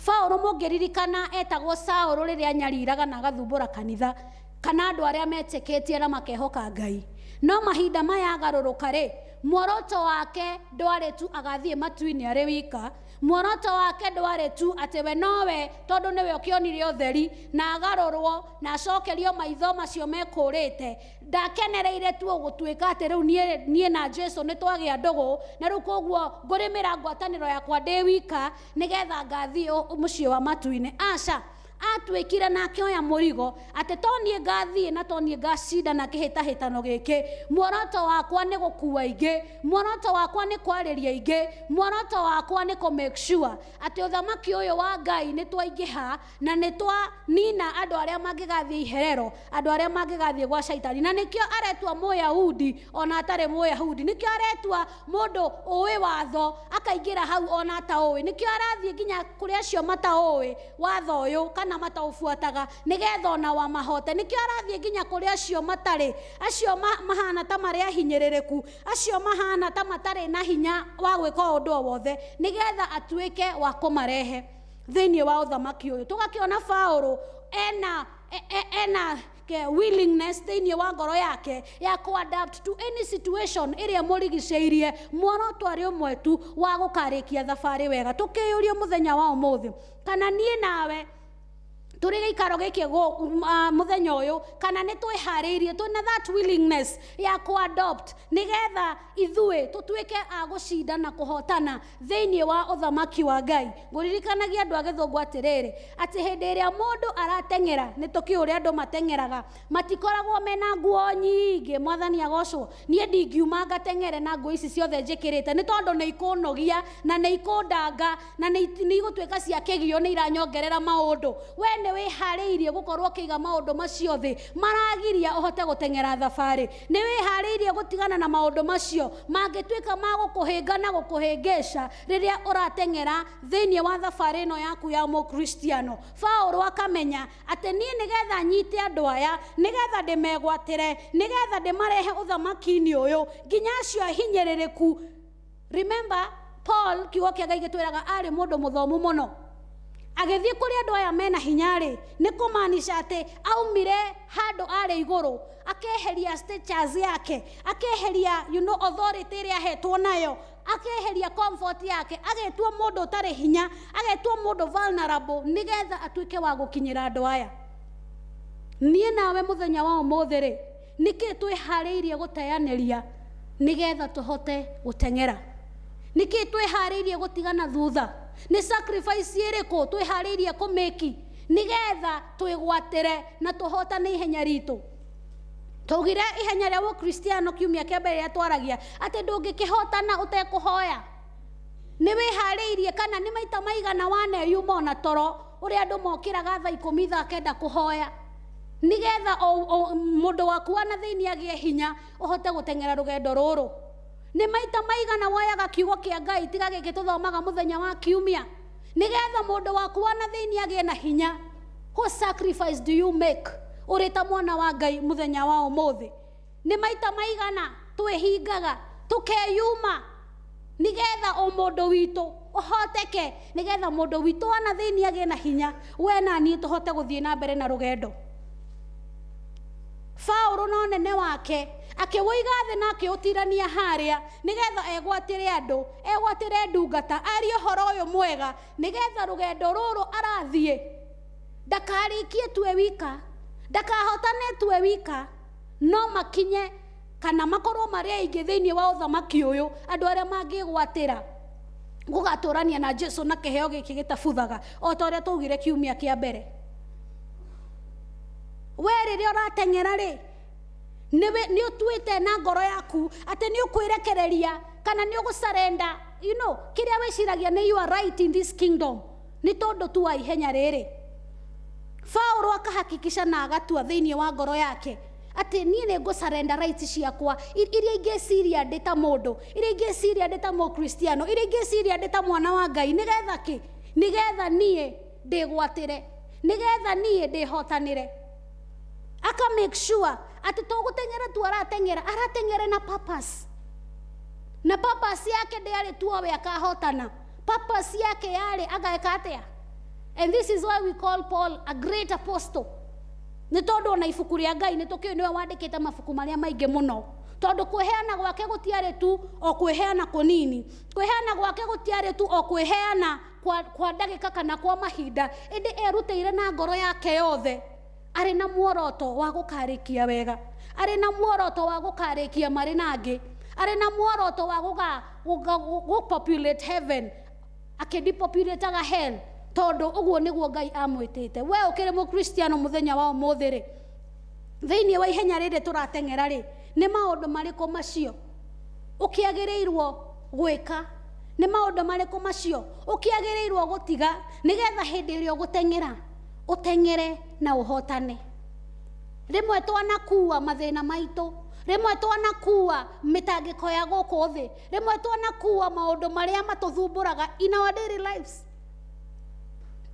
Paulo mũngĩririkana etagwo Saũlũ rĩrĩa anyariraga na agathumbũra kanitha kana andũ arĩa metĩkĩtie na makehoka Ngai. No mahinda maya agarũrũka rĩ, muoroto wake ndwarĩ tu agathiĩ matu-inĩ arĩ wika, muoroto wake ndwarĩ tu atĩ we nowe tondũ nĩwe ũkĩonire ũtheri na agarũrwo na acokerio maitho macio mekũrĩte. Ndakenereire tu gũtuĩka atĩ rĩu niĩ na Jesũ nĩ twagĩa ndũgũ, na rĩu koguo ngũrĩmĩra ngwatanĩro yakwa ndĩ wika nĩgetha ngathiĩ mũciĩ wa matu-inĩ. Aca, atwikire na akioya murigo ate tonie ngathie na tonie ngacinda na kihitahitano giki muoroto wakwa ni gukua ingi muoroto wakwa ni kwariria ingi muoroto wakwa ni ko make sure ate uthamaki uyu wa Ngai ni twaingiha na ni twa nina andu aria mangigathie iherero andu aria mangigathie gwa shaitani na nikio aretwa Muyahudi ona atare Muyahudi nikio aretwa mundu uwi watho akaingira hau ona ataui nikio arathie nginya kuri acio mataui watho uyu kana mataufuataga nigetha ona wa mahote nikio arathie nginya kuri acio matari acio mahana ta maria hinyereriku acio mahana ta matari na hinya wa gwika undu wothe nigetha atuike wa kumarehe thiini wa uthamaki uyu tugakiona Paulo ena willingness thiini wa ngoro yake ya adapt to any situation iria murigiceirie muoroto ari umwe tu wa gukarikia thabari wega tukiyuria muthenya wa umuthi kana nie nawe turi gikaro giki muthenya uyu kana ni twihariirie twina that willingness ya adopt nigetha ithue tutuike agucinda na kuhotana thiini wa uthamaki wa Ngai nguririkanagia andu agithungu atiriri ati hindi iria mundu aratengera ni tukiuria andu matengeraga matikoragwo mena nguo nyingi mwathani agocwo nie ndingiuma ngatengere na nguo ici ciothe njikirite ni tondu ni ikunogia na ni ikundanga na ni igutuika cia kigio ni iranyongerera maundu we wihariirie gukorwo kiiga maundu macio thi maragiria uhote gutengera thabari ni wihariirie gutigana na maundu macio mangituika magukuhinga na gukuhingisha riria uratengera thiini wa thabari no yaku ya mukristiano Paulo akamenya ati nie nigetha nyite andu aya nigetha ndimegwatire nigetha ndimarehe uthamaki-ini uyu nginya acio ahinyereriku. Remember Paul kiugo kia Ngai gitwiraga ari mundu muthomu muno agithie kuri andu aya mena hinyari ni kumaanisha ati aumire handu ari iguru akeheria status yake akeheria authority iria hetwo nayo akeheria comfort yake agetwa mundu utari hinya agetwa mundu vulnerable nigetha atuike wa gukinyira andu aya. Nie nawe muthenya wa umuthiri niki twihariirie guteaneria nigetha tuhote gutengera niki twihariirie gutigana thutha ni sacrifice iriku twihariirie kumeki nigetha twigwatire na tuhotane ihenya ritu tugire ihenya ria ukristiano kiumia kia mbere atwaragia ati ndungikihotana utekuhoya ni wihariirie kana ni maita maigana wane yuma na toro uri andu mokiraga thaa 10:09 kuhoya nigetha mundu waku wana thiini agie hinya uhote gutengera rugendo ruru. Ni maita maigana wayaga kiugo kia Ngai tiga giki tuthomaga muthenya wa kiumia nigetha mundu waku wana thiini agie na hinya. What sacrifice do you make urita mwana wa Ngai muthenya wa umuthi? Ni maita maigana twihingaga tukeyuma nigetha mundu witu uhoteke nigetha mundu witu wana thiini agie na hinya we na ni tuhote guthie na mbere na rugendo. Paulo no nene wake akiwoiga thi na akiutirania haria nigetha egwatire andu egwatire ndungata ari uhoro uyu mwega nigetha rugendo ruru arathie ndakarikie twe wika ndakahotane twe wika no makinye kana makorwo mari aingi thiini wa uthamaki uyu andu aria mangigwatira gugaturania na Jesu na kiheo giki gitabuthaga o ta uria tugire kiumia kia mbere. We riria uratengera ri ni utuite na ngoro yaku ati ni ukwirekereria kana ni ugusurrender kiria wiciragia ni you are right in this kingdom ni tondu tu wa ihenya riri. Paulo akahakikisha na agatua thiini wa ngoro yake ati nie ni ngusurrender rights ciakwa iria ingiciria ndita mundu iria ingiciria ndita mukristiano iria ingiciria ndita mwana wa Ngai nigetha nie ndigwatire nigetha nie ndihotanire. Aka make sure ati tugutengera tu aratengera na purpose yake ndiari tu we akahotana purpose yake yari agaeka atia. And this is why we call Paul a great apostle. Ni tondu na ibuku ria Ngai ni tukio niwe wandikite mabuku maria maingi muno tondu kweheana gwake gutiari tu o kweheana kunini kweheana gwake gutiari tu o kweheana kwa ndagika kana kwa mahinda indi erutire na ngoro yake yothe ari na muoroto wa gukarikia wega ari na muoroto wa gukarikia mari nangi ari na muoroto wa gupopulate heaven akidepopulate hell tondu uguo niguo Ngai amwitite. We ukire mu Kristiano muthenya wa umuthi ri, thiini wa ihenya riri turatengera ri, ni maundu mariko macio ukiagirirwo gwika? Ni maundu mariko macio ukiagirirwo gutiga nigetha hindi iri ugutengera utengere na uhotane? Rimwe twanakuwa mathina maitu, rimwe twanakuwa mitangiko ya guku thi, rimwe twanakuwa maundu maria matuthumburaga in our daily lives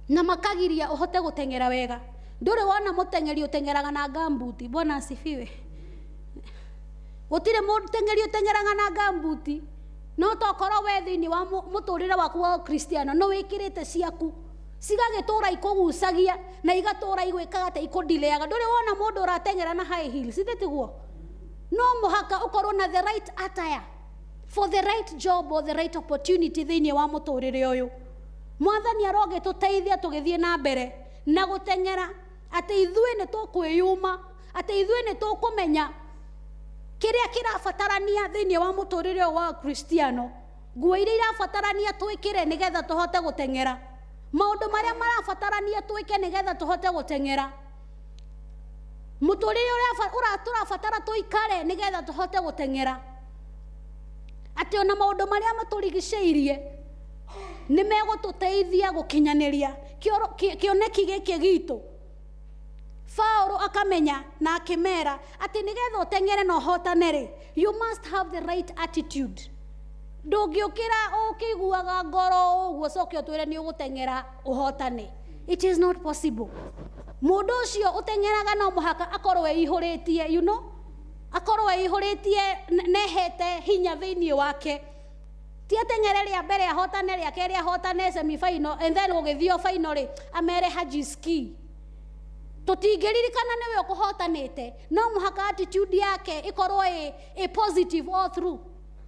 na makagiria uhote gutengera wega. Nduri wona mutengeri utengeraga na gambuti? Bwana asifiwe. Gutire mutengeri utengeraga na gambuti, no tokorwo we thiini wa muturire waku wa Kristiano no wikirite ciaku cigagitura ikugucagia na igatura igwikaga ta ikundileaga. Nduri wona mundu uratengera na high heels itiguo? No muhaka ukorwo na the right attire for the right job or the right opportunity thiini wa muturire uyu. Mwathani aroge tuteithia tugithie na mbere na gutengera, ati ithui ni tukwiyuma, ati ithui ni tukumenya kiria kirabatarania thiini wa muturire wa Kristiano, nguo iria irabatarania twikire nigetha tuhote gutengera, maundu maria marabatarania twike nigetha tuhote gutengera, muturire uria turabatara tuikare nigetha tuhote gutengera, ati ona maundu maria maturigiceirie ni megututeithia gukinyaniria kioneki giki gitu. Paulo akamenya na akimera ati nigetha utengere no hotane ri, you must have the right attitude. Ndungiukira ukiguaga ngoro uguo coke utwire ni ugutengera uhotane. It is not possible. Mundu ucio utengeraga no muhaka akorwo ihuritie, you know, akorwo ihuritie nehete hinya thiini wake. Ti atengere ria mbere ahotane, ria keri ahotane semi final and then ugithio final amere hajiski. Tutingiririkana niwe ukuhotanite, no muhaka attitude yake ikorwo a positive all through.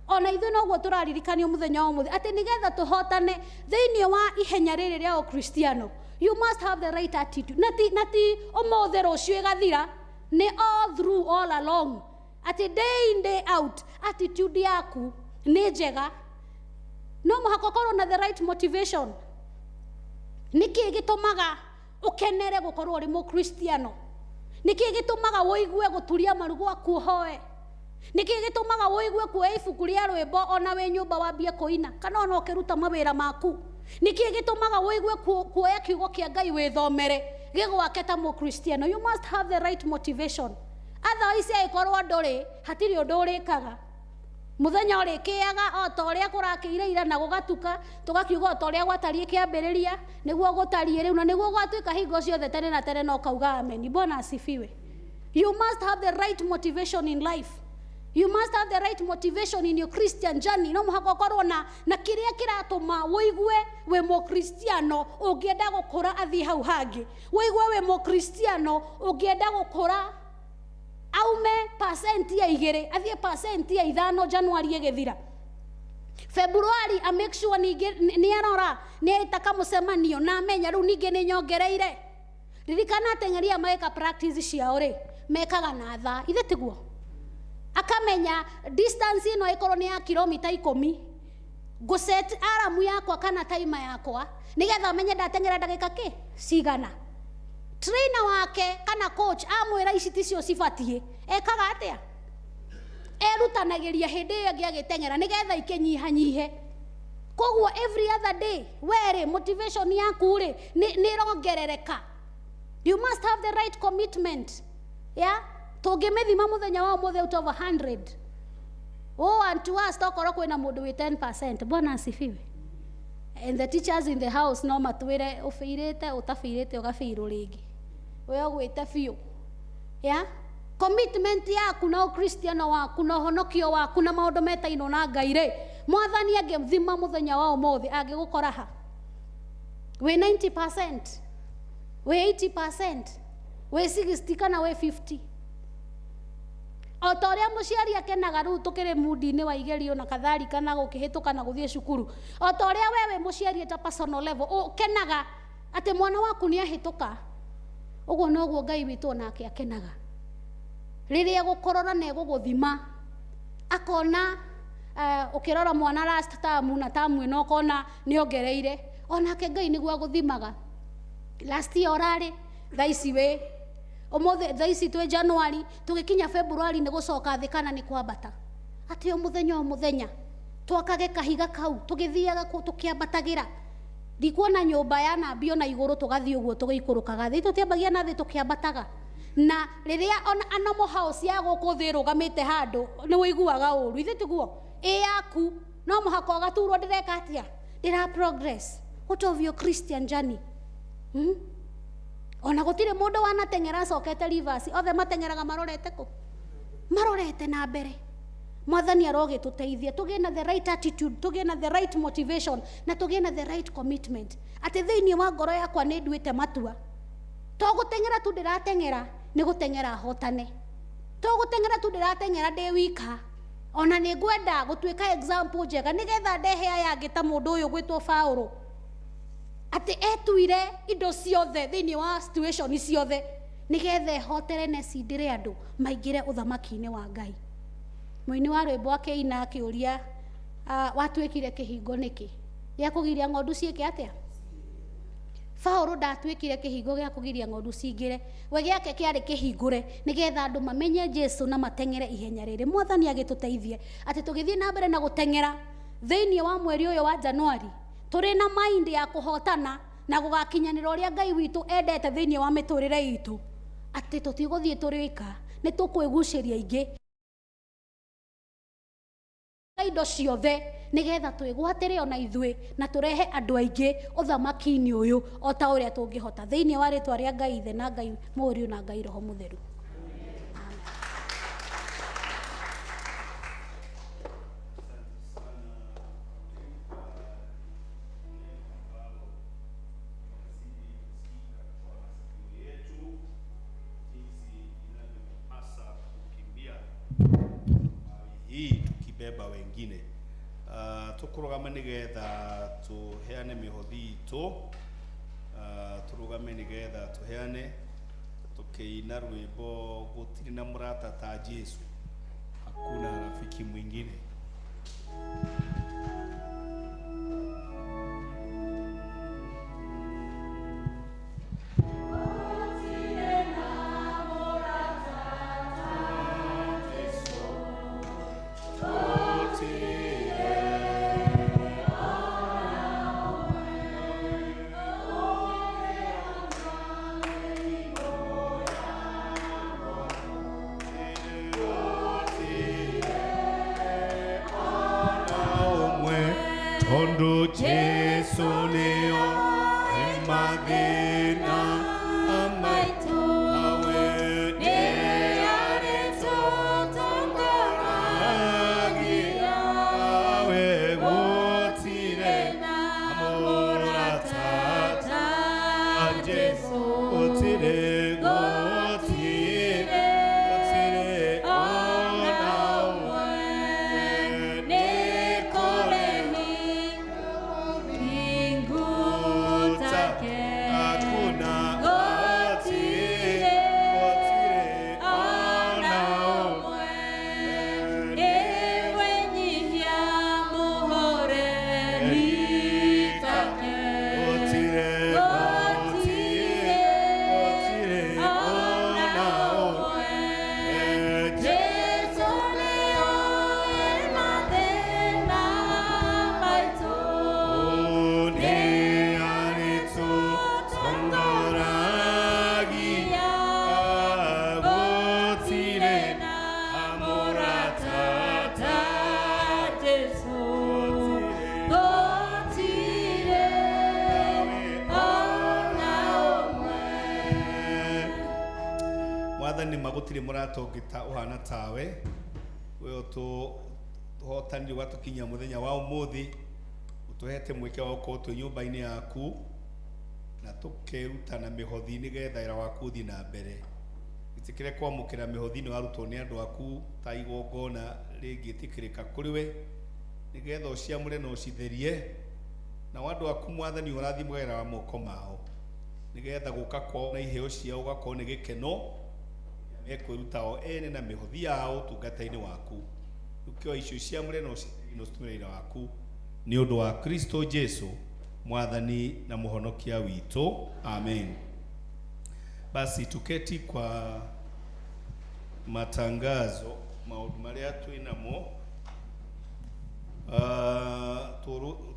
Ona ithu no guo turaririkanio muthenya wa muthi ati nigetha tuhotane thiini wa ihenya riri ria Kristiano, you must have the right attitude. Nati umuthi rucio igathira, ni all through, all along, ati day in day out attitude yaku ni njega. No muhaka korwo na the right motivation. Niki gitumaga ukenere gukorwo uri mu Kristiano? Niki gitumaga woigue guturia marugo aku hoe? Niki gitumaga woigue kuoya ibuku ria rwimbo ona we nyumba wambie kuina kana ona ukiruta mawira maku? Niki gitumaga woigue kuoya kiugo kia Ngai withomere gigwake ta mu Kristiano? You must have the right motivation. Otherwise ikorwo nduri hatiri undu urikaga muthenya urikiaga o ta uria kurakiire ira na gugatuka tugakiuga o ta uria gwatarie kiambiriria niguo gutarie riu na niguo gwatuika hingo ciothe tene na tene no kauga amen. Bwana asifiwe. You must have the right motivation in life. You must have the right motivation in your Christian journey. No muhaka ukorwo na kiria kiratuma woigue we mu Kristiano ungienda gukura athi hau hangi, woigue we mu Kristiano ungienda gukura aume percent ya 2 athie percent ya 5 January igithira, February a make sure ni arora ni itaka mucemanio na amenya riu ninge ni nyongereire. Ririkana tengeria maika practice ciao ri mekaga na tha ithe tiguo, akamenya distance ino ikorwo ni ya kilomita 10 go set alarm yakwa kana timer yakwa nigetha menye ndatengera ndagika ki cigana. Trainer wake kana coach amwira ici ticio cibatie ekaga atia? Erutanagiria hindi iyo ngiagitengera nigetha ikinyihanyihe. Koguo every other day were motivation yaku ri ni rongerereka. You must have the right commitment. Yeah, tungimithima muthenya wa muthe out of 100 and to us tokorwo kwina mundu wi 10%. Bwana asifiwe. And the teachers in the house no matwire ufirite utafirite ugafirwo ringi we ogwite fiu. Yeah, commitment yaku na Kristiano waku na honokio waku na maundu metaino na Ngai ri mwathani angithima muthenya wa umuthi angigukora ha we 90%, we 80%, we 60 kana we 50. O ta uria muciari akenaga riu tukire mudi-ini wa igerio na kathalika na gukihituka na guthie cukuru, o ta uria wewe muciari ta personal level ukenaga ati mwana waku ni ahituka, uguo noguo Ngai witu nake akenaga riria gukorora na guguthima akona ukirora mwana last term na term ino kona ni ongereire onake Ngai niguo aguthimaga. Last year orari thaici we omothe thaici twe January tugikinya February ni gucoka thi kana ni kwambata ati o muthenya twakage kahiga kau tugithiaga tukiambatagira ndikuona nyumba ya nambio na iguru tugathie uguo tugiikurukaga thi tutiambagia na thi tukiambataga na riria ona anomo house ya guku thi rugamite handu ni wiguaga uru ithi tiguo yaku no muhako agaturwo ndireka atia ndira progress. What of your Christian journey? Ona gutire mundu wanatengera cokete reverse othe matengeraga marorete ku marorete na mbere. Mwathani arogituteithia tugie na the right attitude, tugie na the right motivation na tugie na the right commitment. Ati thiini wa ngoro yakwa ni nduite matua to gutengera tu ndiratengera ni gutengera hotane to gutengera tu ndiratengera ndi wika ona ni ngwenda gutuika example njega nigetha ndehe aya ngita mundu uyu gwitwo Paulo ati etuire indo ciothe thiini wa situation ciothe nigetha hotere ne cindire andu maingire uthamaki-ini wa Ngai. Muini wa rwimbo akeina akiuria watwikire kihingo niki gya kugiria ng'ondu ciike atia. Paulo ndatwikire kihingo gya kugiria ng'ondu cingire we giake kiari kihingure nigetha andu mamenye Jesu na matengere ihenya riri. Mwathani agituteithie ati tugithie na mbere na gutengera thiini wa mweri uyu wa Januari turi na mind ya kuhotana na gugakinyanira uria Ngai witu endete thiini wa miturire itu ati tutiguthie turika ni tukwiguciria ingi indo ciothe nigetha twigwatire ona ithue na turehe andu aingi uthamaki-ini uyu o ta uria tungihota thiini wa ritwa ria Ngai Ithe na Ngai Mũriũ na Ngai Roho Mutheru. Tukibeba wengine tukurugama nigetha tuheane mihothi itu turugame nigetha tuheane tukiina rwimbo gutiri na murata ta Jesu hakuna rafiki mwingine. Ondo Jesu neo emadena amaito awe ne areto tongaragi awe gotire amorata Jesu gotire magutire murato ngita uhana tawe we to hotani watukinya muthenya wa umuthi utuhete mweke wa uko tu nyumba-ini yaku na tukerutana mihothi nigetha ira waku thi na mbere itikire kwamukira mihothi-ini warutwo ni andu aku ta igongona ringitikirika kuri we nigetha uciamure na ucitherie na wandu aku Mwathani urathimagĩra wa moko mao nigetha guka kwao na iheo ciao ugakorwo ni gikeno ekwiruta o ene na mihothi yao tungata-ini waku ukio icio ciamure no citumire ira waku ni undu wa Kristo Jesu mwathani na muhonokia wito. Amen. Basi tuketi kwa matangazo maundu maria twinamo.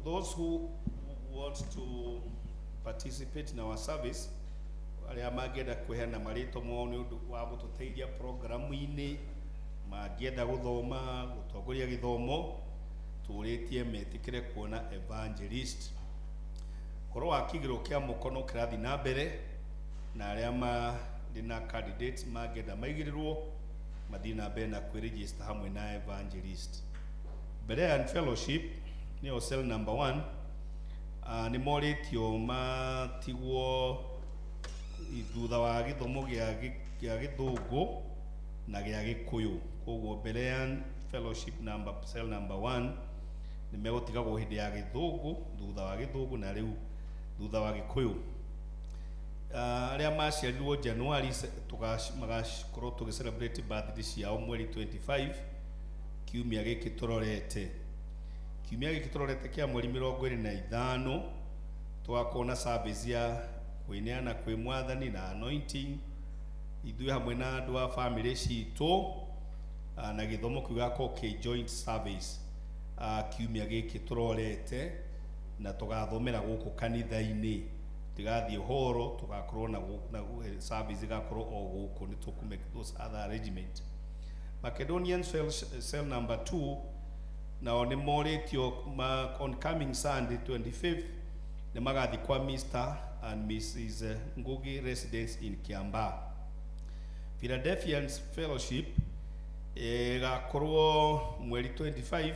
Those who want to participate in our service, aria magenda kweheana marito mo ni undu wa gututeithia programu-ini, magenda guthoma, gutongoria githomo, turitie metikire kuona evangelist. Koro wa kigiro kia mukono kirathi na mbere, na aria dina candidates magenda maigirirwo mathina mbere na kwiregister hamwe na evangelist. Berean Fellowship ni cell number 1 ni moritio matigwo thutha wa githomo gia githungu na gia gikuyu. Koguo Berean Fellowship cell number 1 ni megotigagwo hindi ya githungu, thutha wa githungu na riu thutha wa gikuyu. Aria maciarirwo January magakorwo tugicelebrate birthday ciao mweri 25 kiumia giki turorete. Kiumia giki turorete kia mweri 25 twakona service ya kwineana kwi mwathani na anointing ithui hamwe na andu a family citu na githomo kiu gako joint service kiumia giki turorete na tugathomera guku kanitha-ini, tigathie horo tugakorwo na service gakorwo o guku ni tukumake those other arrangement. Macedonian cell number 2 now ni moritio on coming Sunday 25th ni magathi kwa Mr. and Mrs. Ngugi residence in Kiambaa. Philadelphian Fellowship gakorwo mweri 25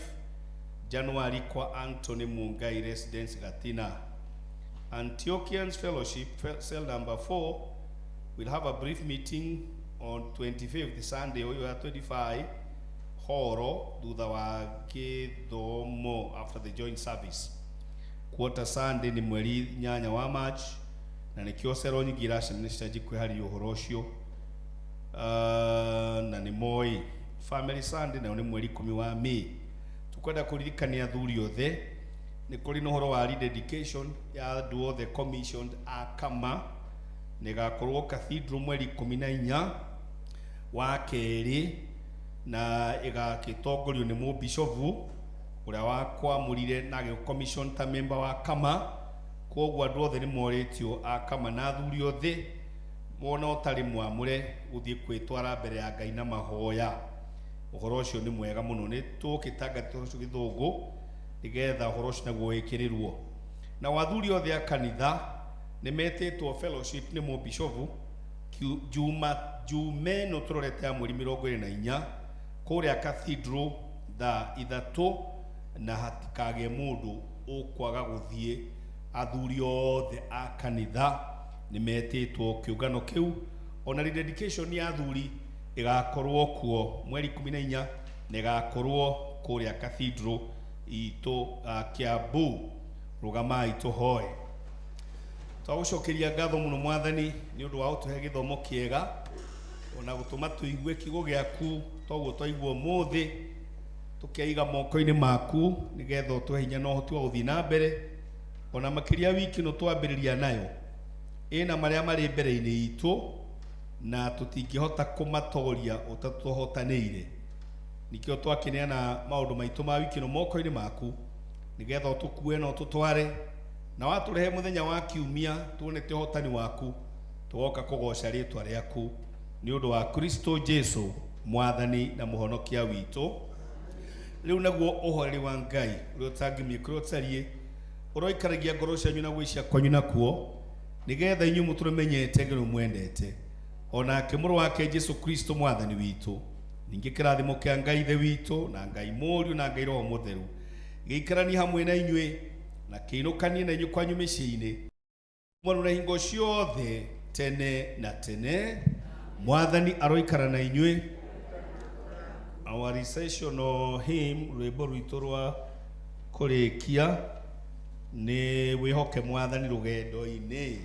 January kwa Anthony Mungai residence Gatina. Antiochians Fellowship cell number 4 will have a brief meeting on 25th Sunday or 25 horo thutha wa githomo after the joint service. Quarter Sunday ni mweri 8 wa March na nikio cero nyingi iracemanĩtie kwĩharĩria ũhoro ũcio. Na ni Moi Family Sunday na ni mweri 10 wa May. Tukwenda kuririkania athuri othe ni kuri no horo wa rededication ya andu othe commissioned akama ni gakorwo cathedral mweri 14 wa keri na igagitongorio ni mu bishop uria wakwamurire na ge commission ta member wa kama. Koguo andu othe ni moritio akama na athuri othe mona utari mwamure uthie kwitwara mbere ya Ngai na mahoya. Uhoro ucio ni mwega muno, ni tukitangatira ucio githungu nigetha uhoro ucio naguo wikirirwo. Na wathuri othe a kanitha ni metitwo fellowship ni mu bishop jume no turorete ya mweri 24 kuria cathedral tha ithatu na hatikage mundu ukwaga guthie. Athuri othe a kanitha ni metitwo kiungano kiu. Ona rededication ya athuri igakorwo kuo mweri 14 na igakorwo kuria cathedral itu Kiambu. Rugamai tuhoe. Twagucokeria ngatho muno mwathani ni undu wa utuhe githomo kiega ona gutuma tuigue kigo giaku toguo twaigua muthi tukiaiga moko-ini maku nigetha utuhe hinya na uhoti wa guthii na mbere ona makiria wiki no twambiriria nayo ina maria mari mbere-ini itu na tutingihota kumatoria utatuhotanĩire. Nikio twakineana maundu maitu ma wiki no moko-ini maku nigetha utukue na ututware na waturehe muthenya wa kiumia tuonete hotani waku tugoka kugoca ritwa riaku ni undu wa Kristo Jesu mwathani na muhonokia witu. Riu naguo uhori wa Ngai uria utangimie kuria utarie uroikaragia ngoro cianyu na gwicia kwanyu nakuo nigetha inyu mutumenyete ngiro mwendete ona kimuru wake Jesu Kristo mwathani witu. Ningi kirathimo kia Ngai the witu na Ngai Mũriũ na Ngai Roho Mũtheru giikarani hamwe na inywe na kiinukanie na inyu kwanyu mĩciĩ-inĩ mwana na hingo ciothe tene na tene. Mwathani aroikara na inywe. Our recessional hymn rwĩmbo rwitũ rwa kũrĩkia nĩ wĩhoke mwathani rũgendo-inĩ.